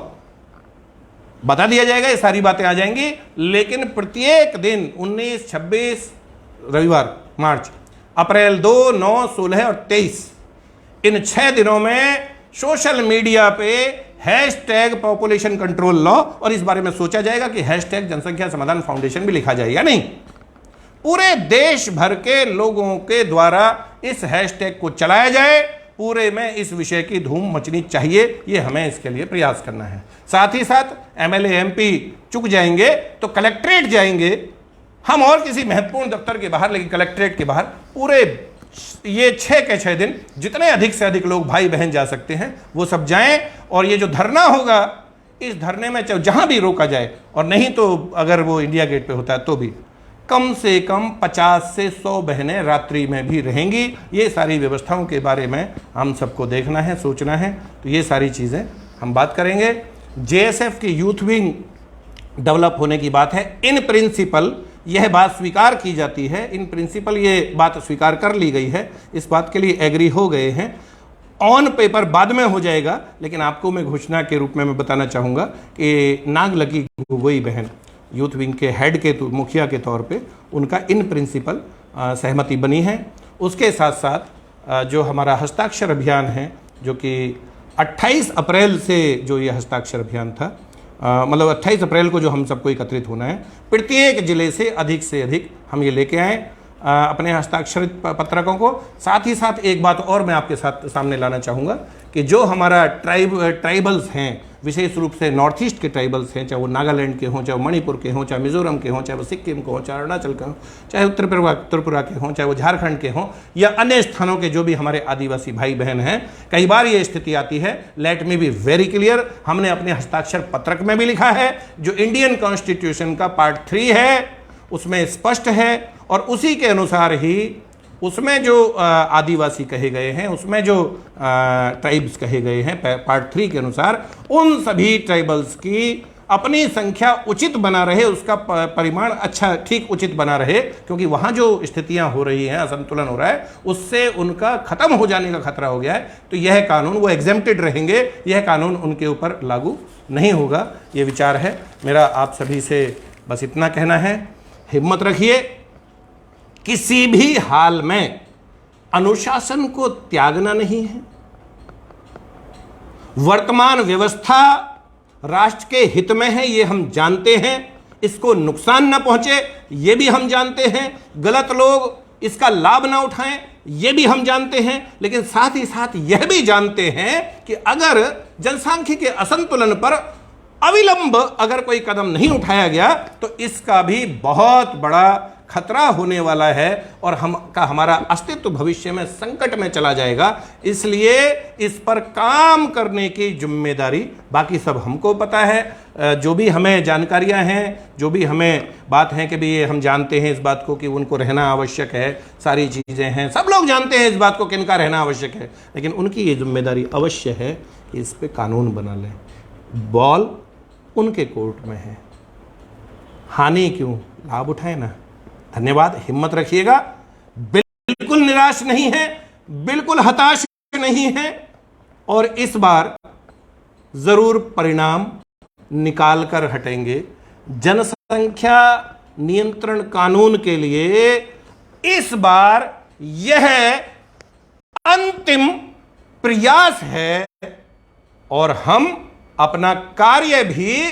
बता दिया जाएगा, ये सारी बातें आ जाएंगी। लेकिन प्रत्येक दिन 19, 26 रविवार मार्च, अप्रैल 2, 9, 16 और 23 इन 6 दिनों में सोशल मीडिया पे हैशटैग पॉपुलेशन कंट्रोल लॉ, और इस बारे में सोचा जाएगा कि हैशटैग जनसंख्या समाधान फाउंडेशन भी लिखा जाएगा। नहीं, पूरे देश भर के लोगों के द्वारा इस हैशटैग को चलाया जाए। पूरे में इस विषय की धूम मचनी चाहिए, ये हमें इसके लिए प्रयास करना है। साथ ही साथ एमएलए एमपी चुक जाएंगे तो कलेक्ट्रेट जाएंगे हम, और किसी महत्वपूर्ण दफ्तर के बाहर, लेकिन कलेक्ट्रेट के बाहर पूरे ये 6 के 6 दिन जितने अधिक से अधिक लोग भाई बहन जा सकते हैं वो सब जाएं। और ये जो धरना होगा, इस धरने में जहां भी रोका जाए, और नहीं तो अगर वो इंडिया गेट पे होता है तो भी कम से कम 50 से 100 बहनें रात्रि में भी रहेंगी। ये सारी व्यवस्थाओं के बारे में हम सबको देखना है, सोचना है। तो ये सारी चीज़ें हम बात करेंगे। जेएसएफ की यूथ विंग डेवलप होने की बात है। इन प्रिंसिपल यह बात स्वीकार की जाती है, इन प्रिंसिपल ये बात स्वीकार कर ली गई है, इस बात के लिए एग्री हो गए हैं। ऑन पेपर बाद में हो जाएगा, लेकिन आपको मैं घोषणा के रूप में मैं बताना चाहूँगा कि नागलकी गोगोई बहन यूथ विंग के हेड के मुखिया के तौर पे उनका इन प्रिंसिपल सहमति बनी है। उसके साथ साथ जो हमारा हस्ताक्षर अभियान है, जो कि 28 अप्रैल से जो ये हस्ताक्षर अभियान था, मतलब 28 अप्रैल को जो हम सबको एकत्रित होना है, प्रत्येक जिले से अधिक हम ये लेके आए अपने हस्ताक्षरित पत्रकों को। साथ ही साथ एक बात और मैं आपके साथ सामने लाना चाहूँगा कि जो हमारा ट्राइबल्स हैं, विशेष रूप से नॉर्थ ईस्ट के ट्राइबल्स हैं, चाहे वो नागालैंड के हों, चाहे वो मणिपुर के हों, चाहे मिजोरम के हों, चाहे वो सिक्किम के हों, चाहे अरुणाचल के हों, चाहे उत्तर त्रिपुरा के हों, चाहे वो झारखंड के हों, या अन्य स्थानों के जो भी हमारे आदिवासी भाई बहन हैं, कई बार ये स्थिति आती है। Let me be very clear, हमने अपने हस्ताक्षर पत्रक में भी लिखा है, जो इंडियन कॉन्स्टिट्यूशन का पार्ट 3 है उसमें स्पष्ट है, और उसी के अनुसार ही उसमें जो आदिवासी कहे गए हैं, उसमें जो ट्राइब्स कहे गए हैं पार्ट 3 के अनुसार, उन सभी ट्राइबल्स की अपनी संख्या उचित बना रहे, उसका परिमाण अच्छा ठीक उचित बना रहे, क्योंकि वहाँ जो स्थितियाँ हो रही हैं, असंतुलन हो रहा है, उससे उनका खत्म हो जाने का खतरा हो गया है। तो यह कानून, वो एग्जेम्प्टेड रहेंगे, यह कानून उनके ऊपर लागू नहीं होगा। ये विचार है मेरा। आप सभी से बस इतना कहना है, हिम्मत रखिए, किसी भी हाल में अनुशासन को त्यागना नहीं है। वर्तमान व्यवस्था राष्ट्र के हित में है, ये हम जानते हैं, इसको नुकसान न पहुंचे ये भी हम जानते हैं, गलत लोग इसका लाभ ना उठाएं ये भी हम जानते हैं, लेकिन साथ ही साथ यह भी जानते हैं कि अगर जनसांख्यिकी के असंतुलन पर अविलंब अगर कोई कदम नहीं उठाया गया तो इसका भी बहुत बड़ा खतरा होने वाला है और हमारा अस्तित्व भविष्य में संकट में चला जाएगा। इसलिए इस पर काम करने की जिम्मेदारी, बाकी सब हमको पता है, जो भी हमें जानकारियां हैं, जो भी हमें बात है कि भी ये हम जानते हैं इस बात को कि उनको रहना आवश्यक है, सारी चीज़ें हैं, सब लोग जानते हैं इस बात को कि इनका रहना आवश्यक है, लेकिन उनकी ये जिम्मेदारी अवश्य है कि इस पर कानून बना लें। बॉल उनके कोर्ट में है, हानि क्यों, लाभ उठाए ना। धन्यवाद, हिम्मत रखिएगा, बिल्कुल निराश नहीं है, बिल्कुल हताश नहीं है, और इस बार जरूर परिणाम निकाल कर हटेंगे। जनसंख्या नियंत्रण कानून के लिए इस बार यह अंतिम प्रयास है और हम अपना कार्य भी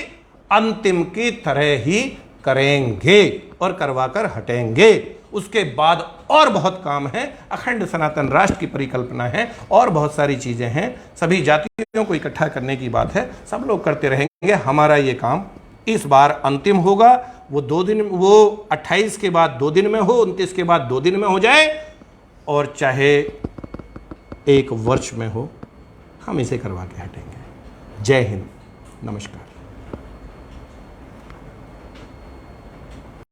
अंतिम की तरह ही करेंगे और करवाकर हटेंगे। उसके बाद और बहुत काम है, अखंड सनातन राष्ट्र की परिकल्पना है और बहुत सारी चीजें हैं, सभी जातियों को इकट्ठा करने की बात है, सब लोग करते रहेंगे। हमारा ये काम इस बार अंतिम होगा। वो 2 दिन, वो 28 के बाद 2 दिन में हो, 29 के बाद 2 दिन में हो जाए, और चाहे 1 वर्ष में हो, हम इसे करवा के हटेंगे। जय हिंद, नमस्कार।